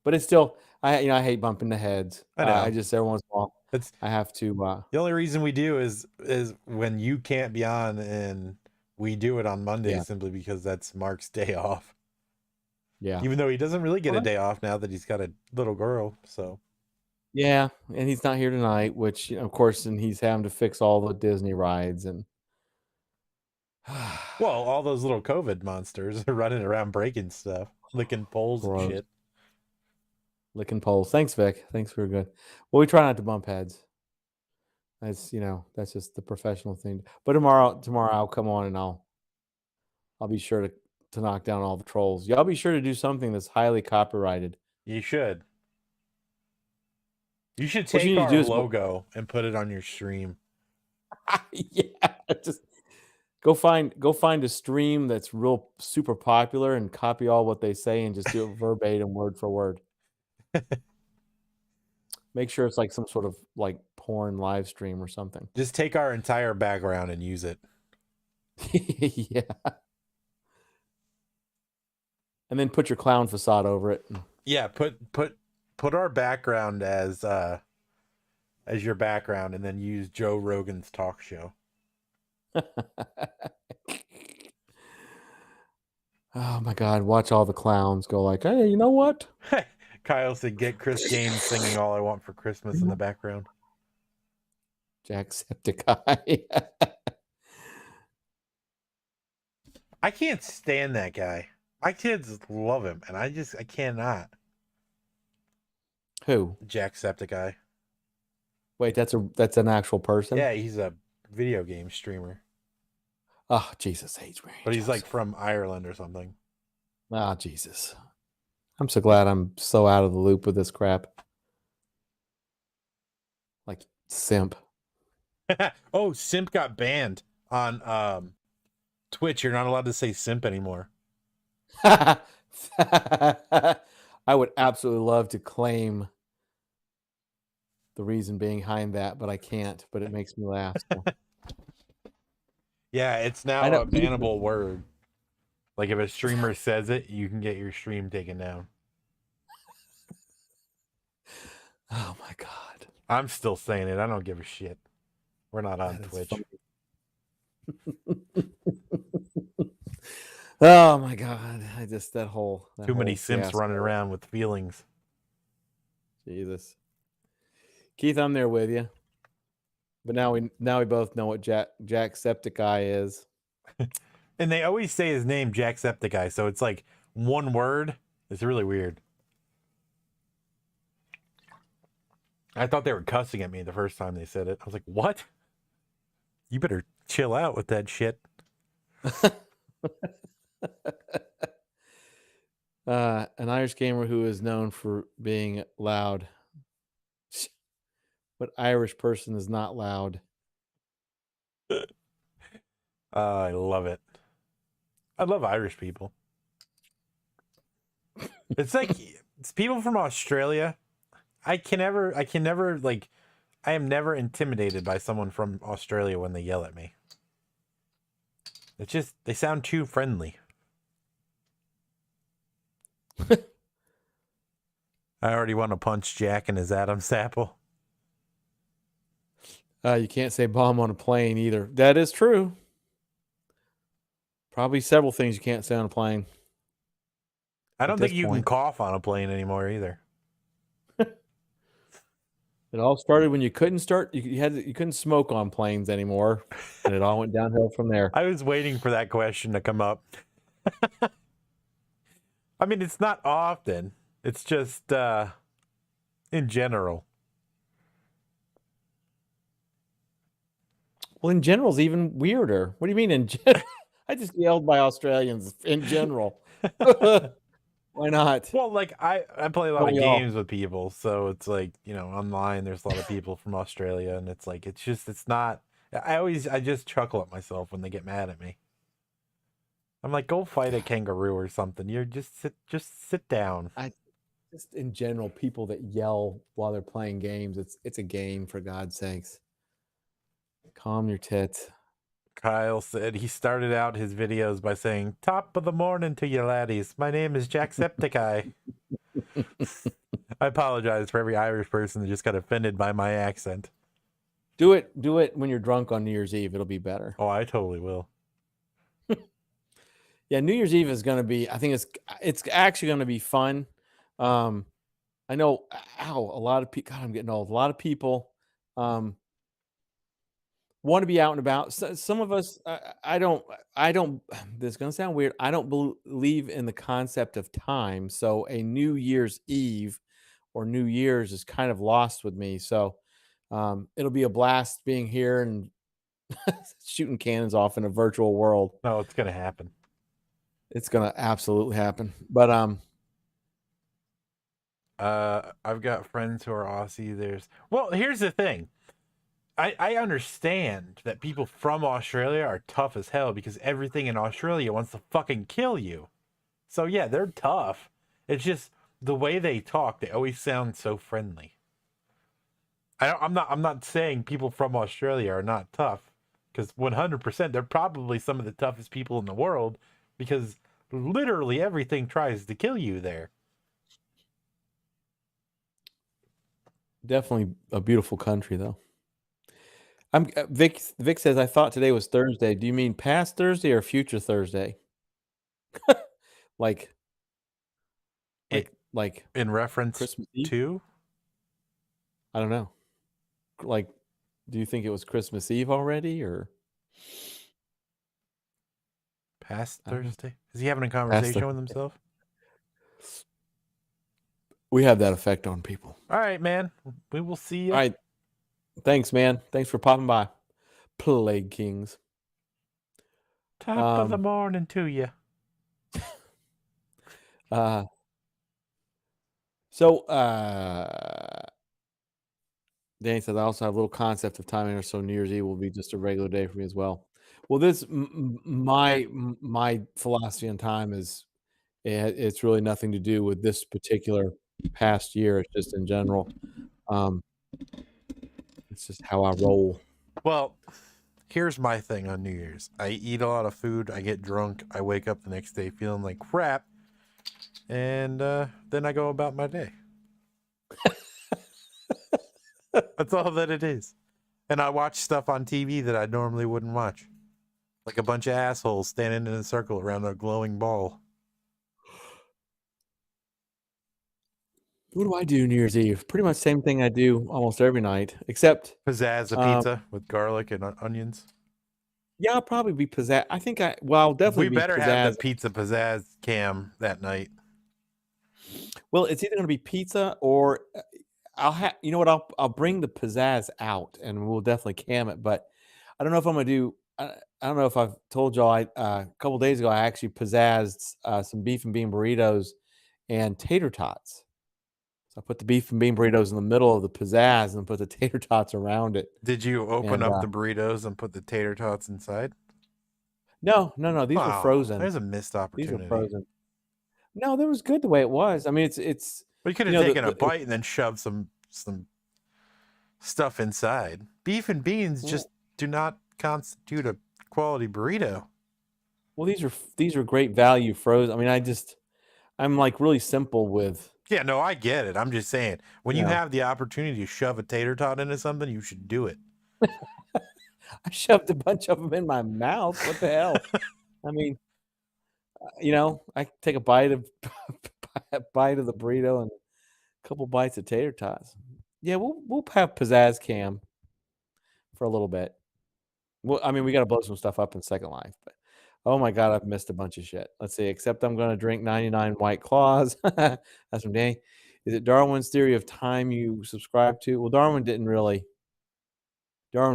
But it's still I hate bumping the heads. I know. I just every once in a while I have to the only reason we do is when you can't be on, and we do it on Monday simply because that's Mark's day off. Yeah. Even though he doesn't really get a day off now that he's got a little girl, so. Yeah, and he's not here tonight, which of course, and he's having to fix all the Disney rides and. Well, all those little COVID monsters are running around breaking stuff, licking poles and shit. Licking poles. Thanks, Vic. Thanks for good. Well, we try not to bump heads. That's that's just the professional thing. But tomorrow I'll come on and I'll be sure to knock down all the trolls. Y'all be sure to do something that's highly copyrighted. You should. You should take our logo and put it on your stream. Yeah, just go find a stream that's real super popular and copy all what they say and just do it verbatim, word for word. Make sure it's like some sort of like porn live stream or something. Just take our entire background and use it. Yeah. And then put your clown facade over it. Yeah, put our background as your background, and then use Joe Rogan's talk show. Oh my God! Watch all the clowns go like, "Hey, you know what?" Kyle said, "Get Chris Gaines singing All I Want for Christmas in the background." Jacksepticeye. I can't stand that guy. My kids love him, and I cannot. Who? Jacksepticeye. Wait, that's an actual person? Yeah, he's a video game streamer. Oh, Jesus H. But he's like from Ireland or something. Oh, Jesus. I'm so glad I'm so out of the loop with this crap. Like simp. Oh, simp got banned on Twitch. You're not allowed to say simp anymore. I would absolutely love to claim the reason behind that, but I can't. But it makes me laugh. So. Yeah, it's now a bannable word. Like if a streamer says it, you can get your stream taken down. Oh my God. I'm still saying it. I don't give a shit. We're not on Twitch. Oh my God. Too many simps running around with feelings. Jesus. Keith, I'm there with you. But now we both know what Jacksepticeye is. And they always say his name, Jacksepticeye, so it's like one word. It's really weird. I thought they were cussing at me the first time they said it. I was like, what? You better chill out with that shit. An Irish gamer who is known for being loud. What Irish person is not loud? I love it. I love Irish people. It's like it's people from Australia. I can never like I am never intimidated by someone from Australia when they yell at me. It's just they sound too friendly. I already want to punch Jack in his Adam's apple. You can't say bomb on a plane either. That is true. Probably several things you can't say on a plane. I don't think you can cough on a plane anymore either. It all started when you couldn't you couldn't smoke on planes anymore, and it all went downhill from there. I was waiting for that question to come up. I mean, it's not often. It's just in general. Well, in general is even weirder. What do you mean in general? I just yelled by Australians in general. Why not? Well, like I play a lot of games with people, so it's like, you know, online there's a lot of people from Australia, and it's like it's not. I just chuckle at myself when they get mad at me. I'm like, go fight a kangaroo or something. You're just sit down. Just in general, people that yell while they're playing games, it's a game, for God's sakes. Calm your tits. Kyle said he started out his videos by saying, "Top of the morning to you laddies. My name is Jacksepticeye." I apologize for every Irish person that just got offended by my accent. Do it when you're drunk on New Year's Eve. It'll be better. Oh, I totally will. Yeah, New Year's Eve is going to be, I think it's actually going to be fun. I know, a lot of people, God, I'm getting old. A lot of people want to be out and about. So, some of us, I don't, this is going to sound weird. I don't believe in the concept of time. So a New Year's Eve or New Year's is kind of lost with me. So it'll be a blast being here and shooting cannons off in a virtual world. No, it's going to happen. It's going to absolutely happen. But I've got friends who are Aussie. Well, here's the thing. I understand that people from Australia are tough as hell because everything in Australia wants to fucking kill you. So yeah, they're tough. It's just the way they talk, they always sound so friendly. I'm not saying people from Australia are not tough, because 100% they're probably some of the toughest people in the world, because literally everything tries to kill you there. Definitely a beautiful country, though. Vic says, I thought today was Thursday. Do you mean past Thursday or future Thursday? like in reference Christmas Eve? to? I don't know. Like, do you think it was Christmas Eve already, or past Thursday? Is he having a conversation with himself? We have that effect on people. All right, man. We will see you. All right. Thanks, man. Thanks for popping by. Plague Kings. Top of the morning to you. Danny says, I also have a little concept of timing, so New Year's Eve will be just a regular day for me as well. Well, this my philosophy on time is it's really nothing to do with this particular past year. It's just in general. It's just how I roll. Well, here's my thing on New Year's. I eat a lot of food. I get drunk. I wake up the next day feeling like crap. And then I go about my day. That's all that it is. And I watch stuff on TV that I normally wouldn't watch. Like a bunch of assholes standing in a circle around a glowing ball. What do I do New Year's Eve? Pretty much same thing I do almost every night, except pizzazz a pizza with garlic and onions. Yeah, I'll probably be pizzazz. I think I'll definitely be pizzazz. We better have the pizza pizzazz cam that night. Well, it's either going to be pizza or I'll have, you know what? I'll bring the pizzazz out and we'll definitely cam it. But I don't know if I'm going to do. I don't know if I've told y'all. A couple of days ago, I actually pizzazzed some beef and bean burritos and tater tots. So I put the beef and bean burritos in the middle of the pizzazz and put the tater tots around it. Did you open up the burritos and put the tater tots inside? No. These were frozen. There's a missed opportunity. These were frozen. No, that was good the way it was. I mean, it's. But you could have taken a bite and then shoved some stuff inside. Beef and beans just do not constitute a quality burrito. Well, these are great value frozen. I mean, I'm like really simple with. Yeah, no, I get it. I'm just saying, when you Yeah. have the opportunity to shove a tater tot into something, you should do it. I shoved a bunch of them in my mouth. What the hell? I mean, I take a bite of the burrito and a couple bites of tater tots. Yeah, we'll have pizzazz cam for a little bit. Well, I mean, we got to blow some stuff up in Second Life, but oh my God, I've missed a bunch of shit. Let's see. Except I'm going to drink 99 White Claws. That's from Danny. Is it Darwin's theory of time you subscribe to? Well, Darwin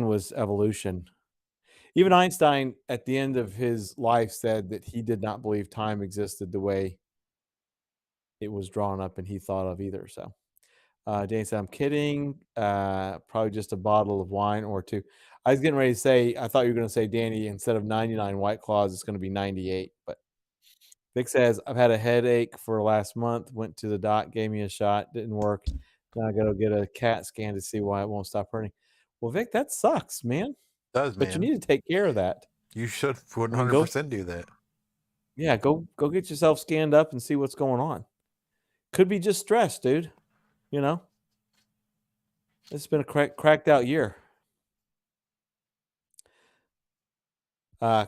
was evolution. Even Einstein, at the end of his life, said that he did not believe time existed the way it was drawn up and he thought of either. So, Danny said, I'm kidding. Probably just a bottle of wine or two. I was getting ready to say, I thought you were going to say, Danny, instead of 99 White Claws, it's going to be 98. But Vic says, I've had a headache for last month. Went to the doc, gave me a shot. Didn't work. Now I got to get a CAT scan to see why it won't stop hurting. Well, Vic, that sucks, man. It does, man. But you need to take care of that. You should 100% do that. Yeah, go get yourself scanned up and see what's going on. Could be just stress, dude. It's been a cracked out year.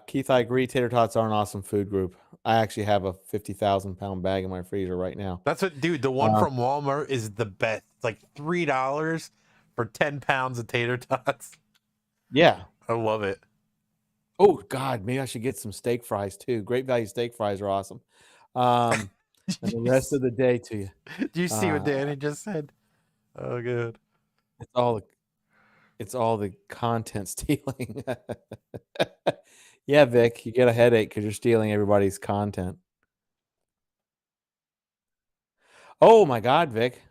Keith, I agree. Tater tots are an awesome food group. I actually have a 50,000-pound bag in my freezer right now. That's what, dude. The one from Walmart is the best. It's like $3 for 10 pounds of tater tots. Yeah, I love it. Oh God, maybe I should get some steak fries too. Great value steak fries are awesome. And the rest of the day to you. Do you see what Danny just said? Oh, good. It's all the content stealing. Yeah, Vic, you get a headache because you're stealing everybody's content. Oh my God, Vic.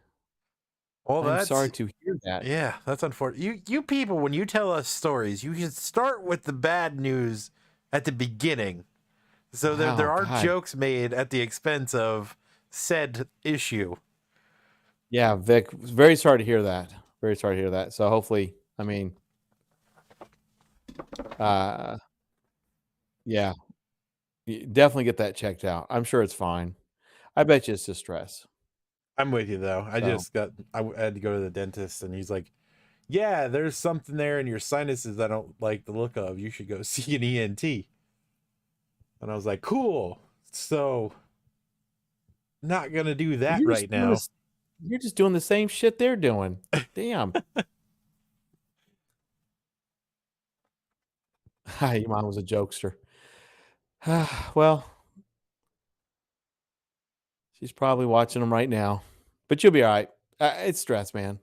Well, I'm sorry to hear that. Yeah, that's unfortunate. You people, when you tell us stories, you should start with the bad news at the beginning, so that there are jokes made at the expense of said issue. Yeah, Vic, very sorry to hear that. Very sorry to hear that. So hopefully, I mean, yeah, definitely get that checked out. I'm sure it's fine. I bet you it's just stress. I'm with you though. I had to go to the dentist, and he's like, "Yeah, there's something there in your sinuses I don't like the look of. You should go see an ENT." And I was like, "Cool." So, not gonna do that right now. You're just doing the same shit they're doing. Damn. Hi, your mom was a jokester. Well, she's probably watching them right now, but you'll be all right. It's stress, man.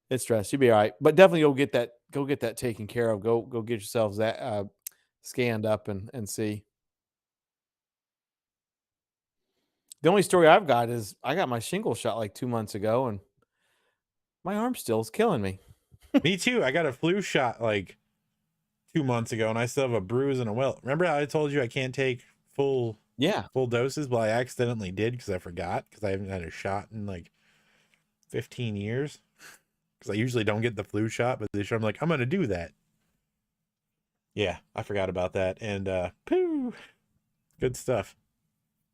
It's stress. You'll be all right, but definitely go get that taken care of. Go get yourselves that scanned up and see. The only story I've got is I got my shingle shot like 2 months ago, and my arm still is killing me. Me too. I got a flu shot like 2 months ago, and I still have a bruise and a welt. Remember how I told you I can't take full doses? Well, I accidentally did because I forgot, because I haven't had a shot in like 15 years. Because I usually don't get the flu shot, but this year I'm like, I'm gonna do that. Yeah, I forgot about that, and poo, good stuff.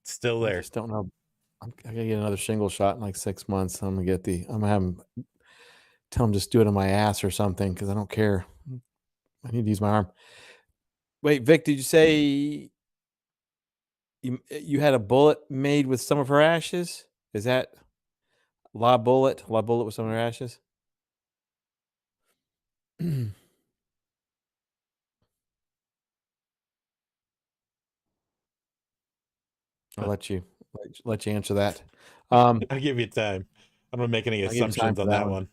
It's still there. I just don't know. I gotta get another shingle shot in like 6 months. I'm gonna have him tell him just do it on my ass or something, because I don't care. I need to use my arm. Wait, Vic, did you say you had a bullet made with some of her ashes? Is that La Bullet? La Bullet with some of her ashes? I'll let you answer that. I'll give you time. I'm not making any assumptions on that one.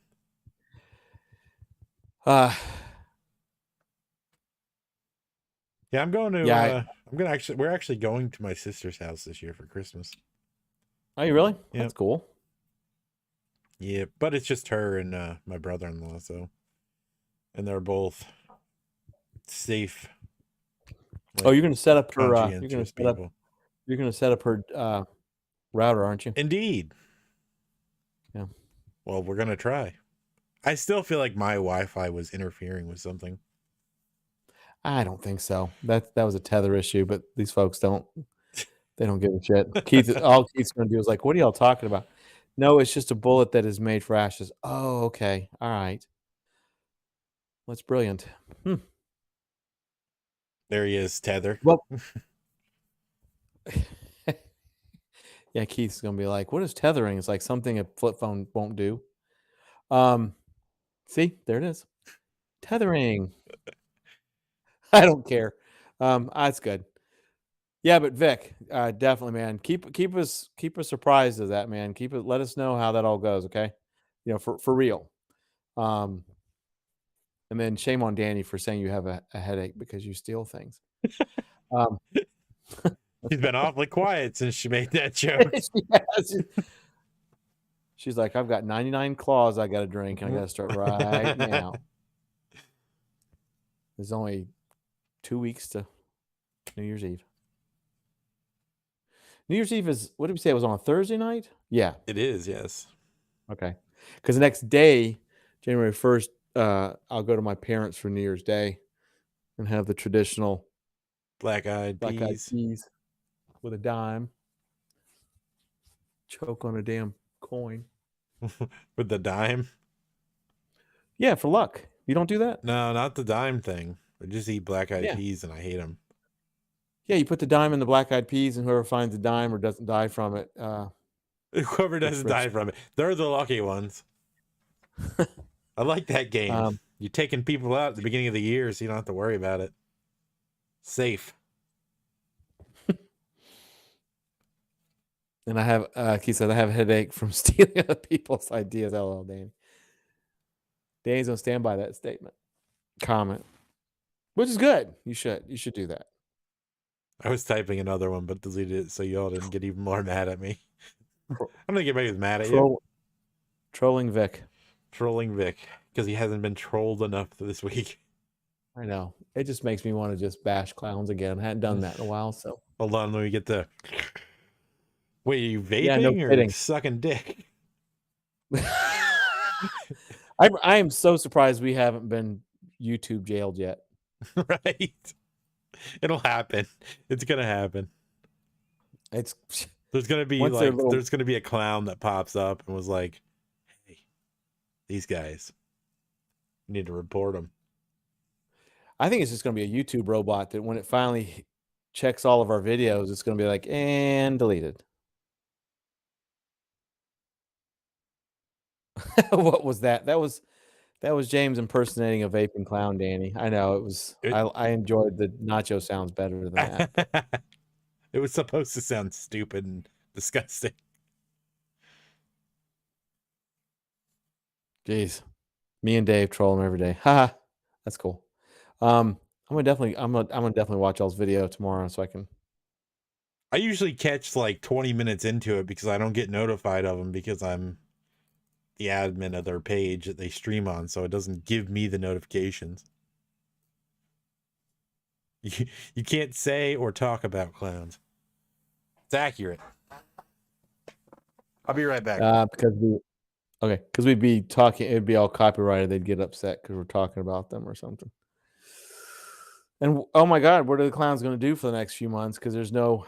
Yeah, I'm going to. We're actually going to my sister's house this year for Christmas. Are you really? Yep. That's cool. Yeah, but it's just her and my brother-in-law, and they're both safe. Like, you're going to set up her. You're going to set up her router, aren't you? Indeed. Yeah. Well, we're going to try. I still feel like my Wi-Fi was interfering with something. I don't think so. That was a tether issue, but these folks don't. They don't give a shit. All Keith's going to do is like, "What are y'all talking about?" No, it's just a bullet that is made for ashes. Oh, okay, all right. That's brilliant. There he is, tether. Well, yeah, Keith's going to be like, "What is tethering?" It's like something a flip phone won't do. See, there it is. Tethering. I don't care. That's good. Yeah, but Vic, definitely, man. Keep us surprised of that, man. Let us know how that all goes, okay? For real. And then shame on Danny for saying you have a headache because you steal things. She's been awfully quiet since she made that joke. She's like, I've got 99 claws I got to drink, and I got to start right now. There's only 2 weeks to New Year's Eve. New Year's Eve is, what did we say? It was on a Thursday night? Yeah. It is, yes. Okay. Because the next day, January 1st, I'll go to my parents for New Year's Day and have the traditional Black-eyed peas with a dime. Choke on a damn coin. with the dime. Yeah, for luck. You don't do that? No, not the dime thing. I just eat black-eyed peas and I hate them. Yeah, you put the dime in the black-eyed peas, and whoever finds the dime or doesn't die from it, whoever doesn't die from it, they're the lucky ones. I like that game. You're taking people out at the beginning of the year, so you don't have to worry about it. Safe. And I have, Keith said, I have a headache from stealing other people's ideas. LOL, Danny. Danny's gonna stand by that statement. Comment, which is good. You should do that. I was typing another one, but deleted it so y'all didn't get even more mad at me. I don't think anybody was mad at you. Trolling Vic. Trolling Vic, because he hasn't been trolled enough this week. I know. It just makes me want to just bash clowns again. I hadn't done that in a while, so. Hold on, let me get the... Wait, are you vaping or sucking dick? I am so surprised we haven't been YouTube jailed yet. Right? It'll happen. It's gonna happen. There's gonna be there's gonna be a clown that pops up and was like, "Hey, these guys, you need to report them." I think it's just gonna be a YouTube robot that when it finally checks all of our videos, it's gonna be like, and deleted. What was that? That was James impersonating a vaping clown, Danny. I know it was. I enjoyed the nacho sounds better than that. It was supposed to sound stupid and disgusting. Jeez, me and Dave troll him every day. Haha, that's cool. I'm gonna definitely watch y'all's video tomorrow so I can. I usually catch like 20 minutes into it because I don't get notified of them because I'm the admin of their page that they stream on, so it doesn't give me the notifications. You can't say or talk about clowns. It's accurate. I'll be right back. Because we'd be talking, it'd be all copyrighted. They'd get upset because we're talking about them or something. And oh my God, what are the clowns going to do for the next few months? Because there's no,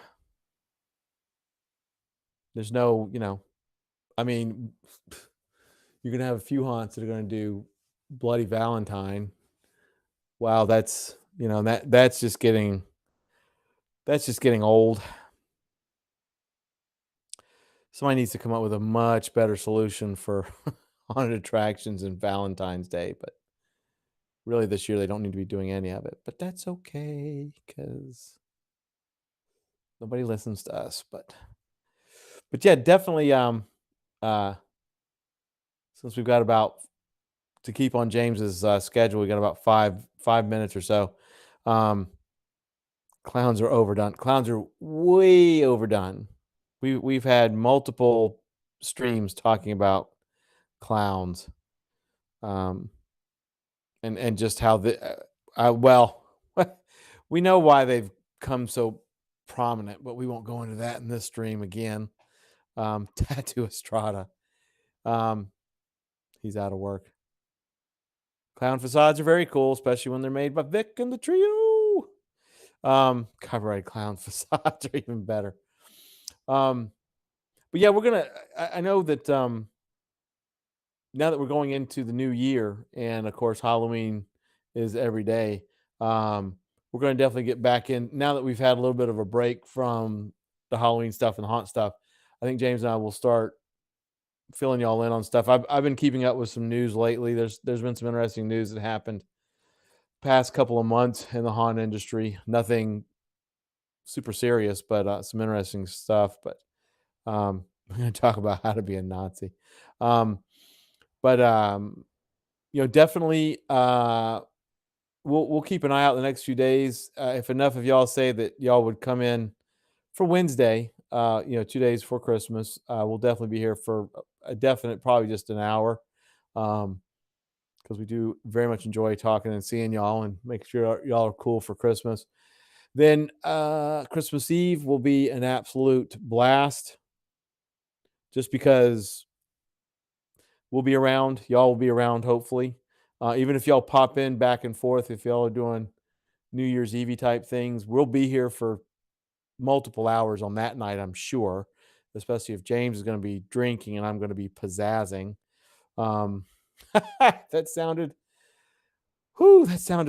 I mean, you're going to have a few haunts that are going to do Bloody Valentine. Wow, that's just getting old. Somebody needs to come up with a much better solution for haunted attractions and Valentine's Day, but really this year they don't need to be doing any of it. But that's okay because nobody listens to us. But yeah, definitely. Since we've got about to keep on James's schedule, we got about five minutes or so. Clowns are overdone. Clowns are way overdone. We've had multiple streams talking about clowns, and just how we know why they've come so prominent, but we won't go into that in this stream again. Tattoo Estrada, he's out of work. Clown facades are very cool, especially when they're made by Vic and the trio. Copyrighted clown facades are even better. But yeah, we're gonna. I know that now that we're going into the new year, and of course Halloween is every day. We're going to definitely get back in now that we've had a little bit of a break from the Halloween stuff and the haunt stuff. I think James and I will start filling y'all in on stuff. I've been keeping up with some news lately. There's been some interesting news that happened past couple of months in the haunt industry. Nothing super serious, but some interesting stuff. But I'm going to talk about how to be a Nazi. But definitely we'll keep an eye out the next few days. If enough of y'all say that y'all would come in for Wednesday, 2 days before Christmas, we'll definitely be here for a definite, probably just an hour, because we do very much enjoy talking and seeing y'all and making sure y'all are cool for Christmas. Then Christmas Eve will be an absolute blast, just because we'll be around. Y'all will be around, hopefully. Even if y'all pop in back and forth, if y'all are doing New Year's Eve type things, we'll be here for multiple hours on that night, I'm sure, especially if James is going to be drinking and I'm going to be pizzazzing. That sounded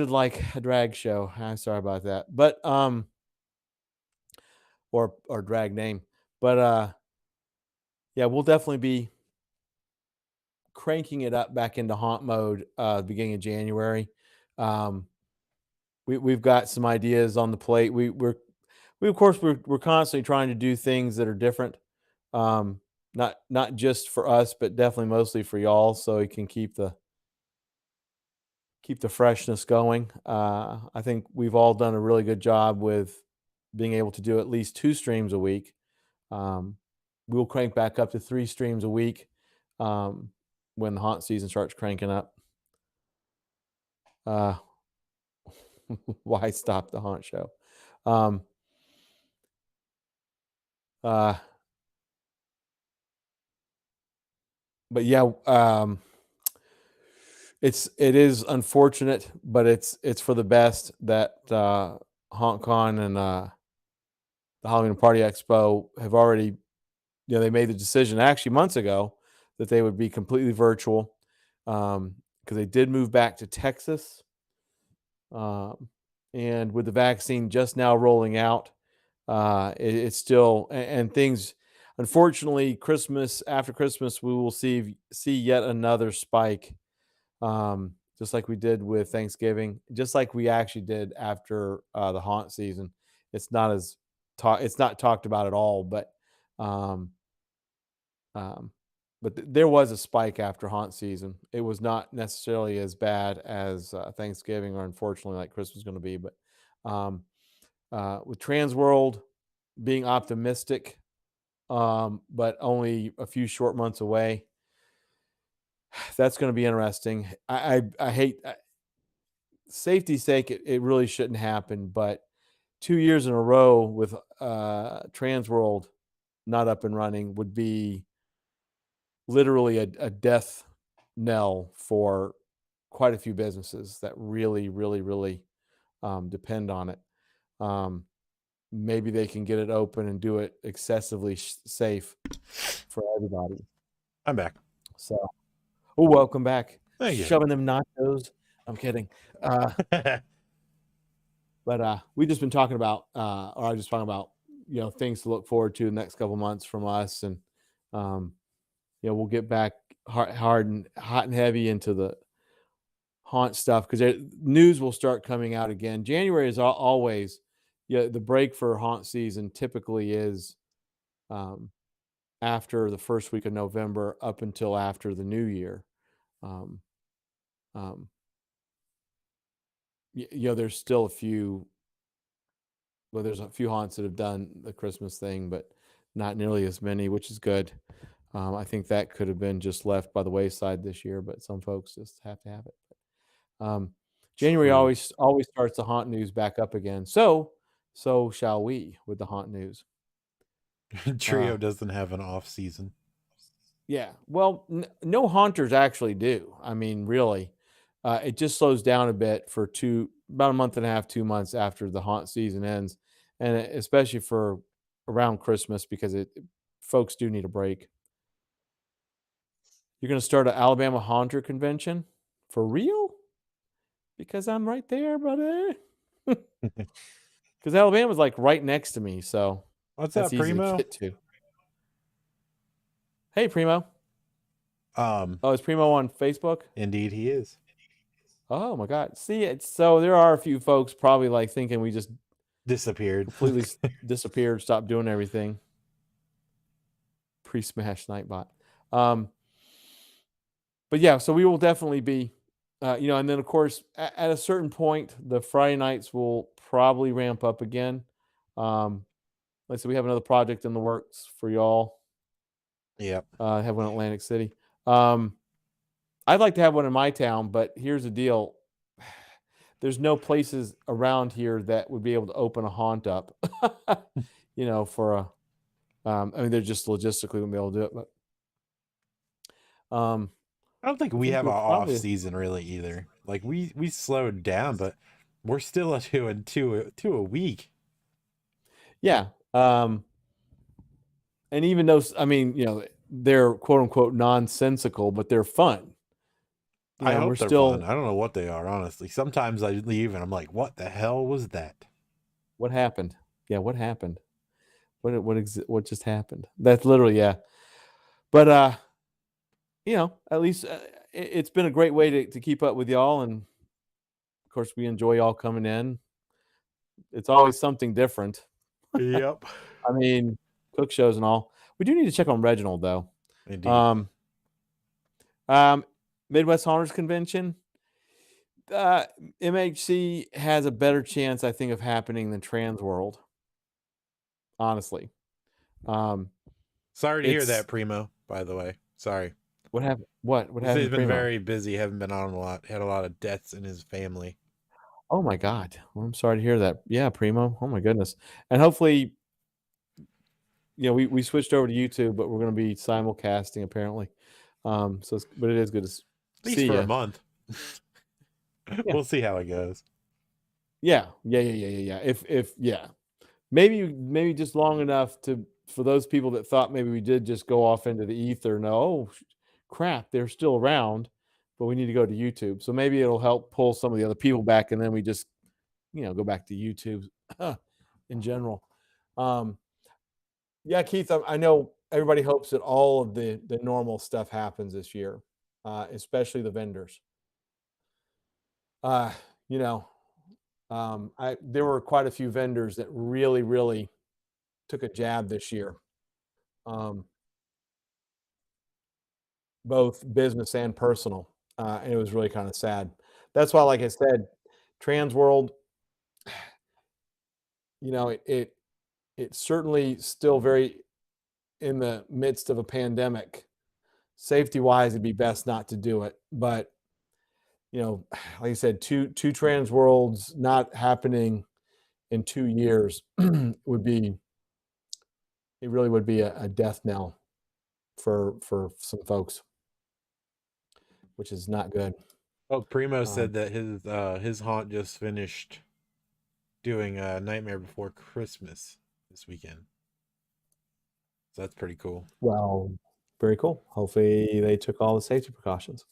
like a drag show. I'm sorry about that. But or drag name. But yeah, we'll definitely be cranking it up back into haunt mode beginning of January. We've got some ideas on the plate. We're constantly trying to do things that are different. Not just for us, but definitely mostly for y'all, so we can keep the freshness going. I think we've all done a really good job with being able to do at least 2 streams a week. We'll crank back up to 3 streams a week when the haunt season starts cranking up. Why stop the haunt show? But yeah, it is unfortunate, but it's for the best that HauntCon and the Halloween Party Expo have already, they made the decision actually months ago that they would be completely virtual, because they did move back to Texas, and with the vaccine just now rolling out, it's still and things. Unfortunately, after Christmas, we will see yet another spike, just like we did with Thanksgiving, just like we actually did after the haunt season. It's not talked about at all, but there was a spike after haunt season. It was not necessarily as bad as Thanksgiving, or unfortunately like Christmas is going to be. But with Transworld being optimistic, but only a few short months away, that's going to be interesting. I hate, safety's sake, it really shouldn't happen, but 2 years in a row with Transworld not up and running would be literally a death knell for quite a few businesses that really, really, really depend on it. Maybe they can get it open and do it excessively safe for everybody. I'm back. So, welcome back. Thank you. Shoving them nachos. I'm kidding. But we've just been talking about, or I was just talking about, things to look forward to the next couple months from us, and we'll get back hot and heavy into the haunt stuff, because news will start coming out again. January is always, the break for haunt season typically is after the first week of November up until after the new year. There's still there's a few haunts that have done the Christmas thing, but not nearly as many, which is good. I think that could have been just left by the wayside this year, but some folks just have to have it. January always starts the haunt news back up again. So shall we with the haunt news. Trio doesn't have an off season. Yeah. Well, no haunters actually do. I mean, really. It just slows down a bit for about a month and a half, 2 months after the haunt season ends, and especially for around Christmas because folks do need a break. You're going to start an Alabama Haunter convention for real? Because I'm right there, brother. Because Alabama's like right next to me, so What's that's up, easy to Primo? get to. Hey, Primo. Um, Oh, is Primo on Facebook? Indeed, he is. Oh my God. See, so there are a few folks probably like thinking we just Disappeared. completely disappeared, stopped doing everything. Pre-smash Nightbot. But yeah, so we will definitely be, and then of course at a certain point, the Friday nights will probably ramp up again. Like I said, we have another project in the works for y'all. Yep. I have one in Atlantic City. I'd like to have one in my town, but here's the deal. There's no places around here that would be able to open a haunt up, for a, I mean, they're just logistically wouldn't be able to do it, but, I don't think I we think have we're an off probably, season really either. Like we slowed down, but we're still doing two a week. yeah. And even though, I mean, they're quote unquote nonsensical, but they're fun. I We're hope they're still, fun. I don't know what they are, honestly. Sometimes I leave and I'm like, what the hell was that? what happened? Yeah. What happened? What just happened? That's literally, yeah. But, at least it's been a great way to keep up with y'all. And of course we enjoy y'all coming in. It's always something different. Yep. I mean, cook shows and all. We do need to check on Reginald though. Indeed. Midwest Haunters Convention. MHC has a better chance, I think, of happening than Trans World. Honestly, Sorry to hear it's that, Primo, by the way. Sorry. what happened. What He's happened to been Primo? very busy, haven't been on a lot, had a lot of deaths in his family. Oh my God, well, I'm sorry to hear that. Yeah, Primo. Oh my goodness. And hopefully, we switched over to YouTube, but we're going to be simulcasting apparently. But it is good to At least see for a you. month. Yeah. We'll see how it goes. Yeah. If maybe just long enough for those people that thought maybe we did just go off into the ether. No, crap, they're still around, but we need to go to YouTube. So maybe it'll help pull some of the other people back, and then we just go back to YouTube in general. Yeah, Keith, I know everybody hopes that all of the normal stuff happens this year, especially the vendors. Uh, you know, there were quite a few vendors that really, really took a jab this year, both business and personal, and it was really kind of sad. That's why, like I said, Trans World, it's certainly still very in the midst of a pandemic. Safety wise, it'd be best not to do it, but like I said, two Trans Worlds not happening in 2 years it really would be a death knell for some folks, which is not good. Oh, Primo said that his haunt just finished doing Nightmare Before Christmas this weekend. So that's pretty cool. Well, very cool. Hopefully they took all the safety precautions.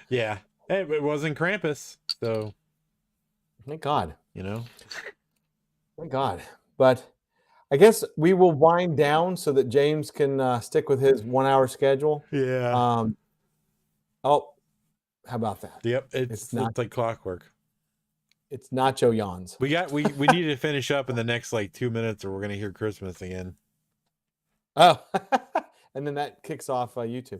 Yeah. Hey, it wasn't Krampus, so Thank God. Thank God. But I guess we will wind down so that James can stick with his 1 hour schedule. Yeah. Oh, how about that? Yep. It's like clockwork. It's nacho yawns. We need to finish up in the next 2 minutes, or we're gonna hear Christmas again. Oh, and then that kicks off YouTube.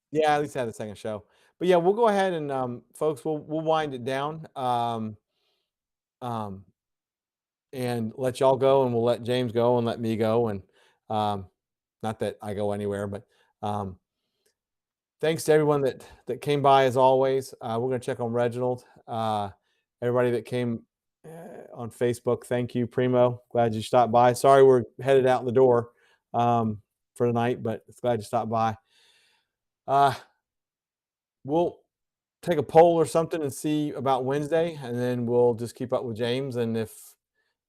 Yeah, at least I had the second show. But yeah, we'll go ahead and folks, we'll wind it down. And let y'all go, and we'll let James go and let me go. And not that I go anywhere, but thanks to everyone that came by as always. We're gonna check on Reginald. Everybody that came on Facebook, thank you, Primo. Glad you stopped by. Sorry we're headed out the door for tonight, but it's glad you stopped by. We'll take a poll or something and see about Wednesday, and then we'll just keep up with James. And if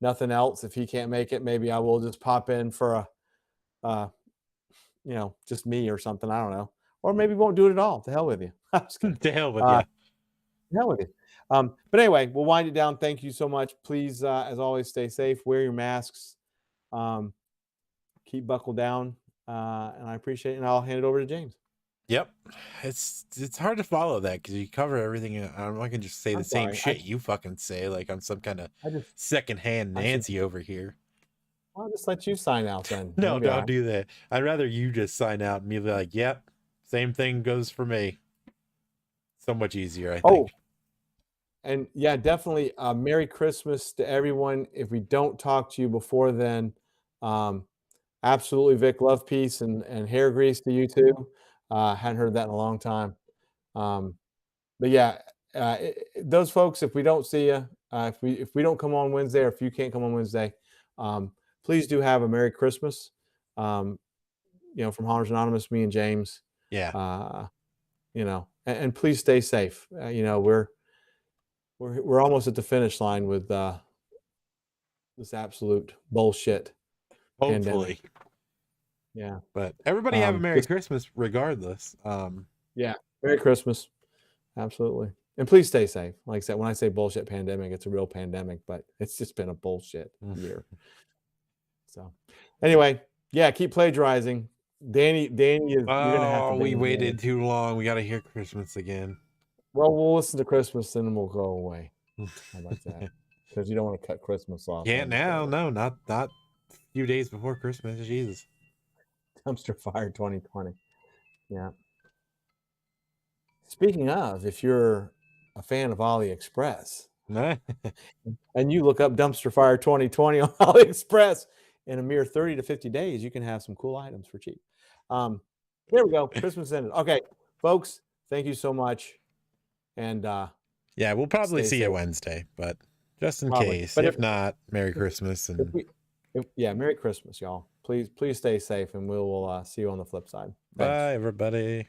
nothing else, if he can't make it, maybe I will just pop in for a, just me or something. I don't know. Or maybe we won't do it at all. To hell with you. I'm just kidding. To hell with you. To hell with you. But anyway, we'll wind it down. Thank you so much. Please, as always, stay safe. Wear your masks. Keep buckled down. And I appreciate it. And I'll hand it over to James. Yep. It's hard to follow that because you cover everything. I'm not gonna just say the same shit you fucking say like I'm some kind of secondhand Nancy over here. I'll just let you sign out then. No, don't do that. I'd rather you just sign out and be like, yep, same thing goes for me. So much easier, I think. And yeah, definitely Merry Christmas to everyone. If we don't talk to you before then, absolutely, Vic, love, peace, and hair grease to you too. Hadn't heard that in a long time. But yeah, those folks, if we don't see you, if we don't come on Wednesday, or if you can't come on Wednesday, please do have a Merry Christmas. From Haunter's Anonymous, me and James. Yeah. And please stay safe. We're almost at the finish line with this absolute bullshit. Hopefully. Pandemic. Yeah. But everybody have a Merry Christmas regardless. Yeah. Merry Christmas. Absolutely. And please stay safe. Like I said, when I say bullshit pandemic, it's a real pandemic, but it's just been a bullshit year. So anyway, yeah, keep plagiarizing. Danny is you're gonna have to we waited too long. We gotta hear Christmas again. Well, we'll listen to Christmas and then we'll go away. How about that? Because you don't want to cut Christmas off. Can't now. No, not a few days before Christmas. Jesus. Dumpster Fire 2020. Yeah. Speaking of, if you're a fan of AliExpress and you look up Dumpster Fire 2020 on AliExpress, in a mere 30 to 50 days, you can have some cool items for cheap. There we go. Christmas ended. Okay, folks, thank you so much. And yeah, we'll probably see you Wednesday, but just in case. But if not, Merry Christmas. And Merry Christmas, y'all. Please stay safe, and we'll see you on the flip side. Thanks. Bye, everybody.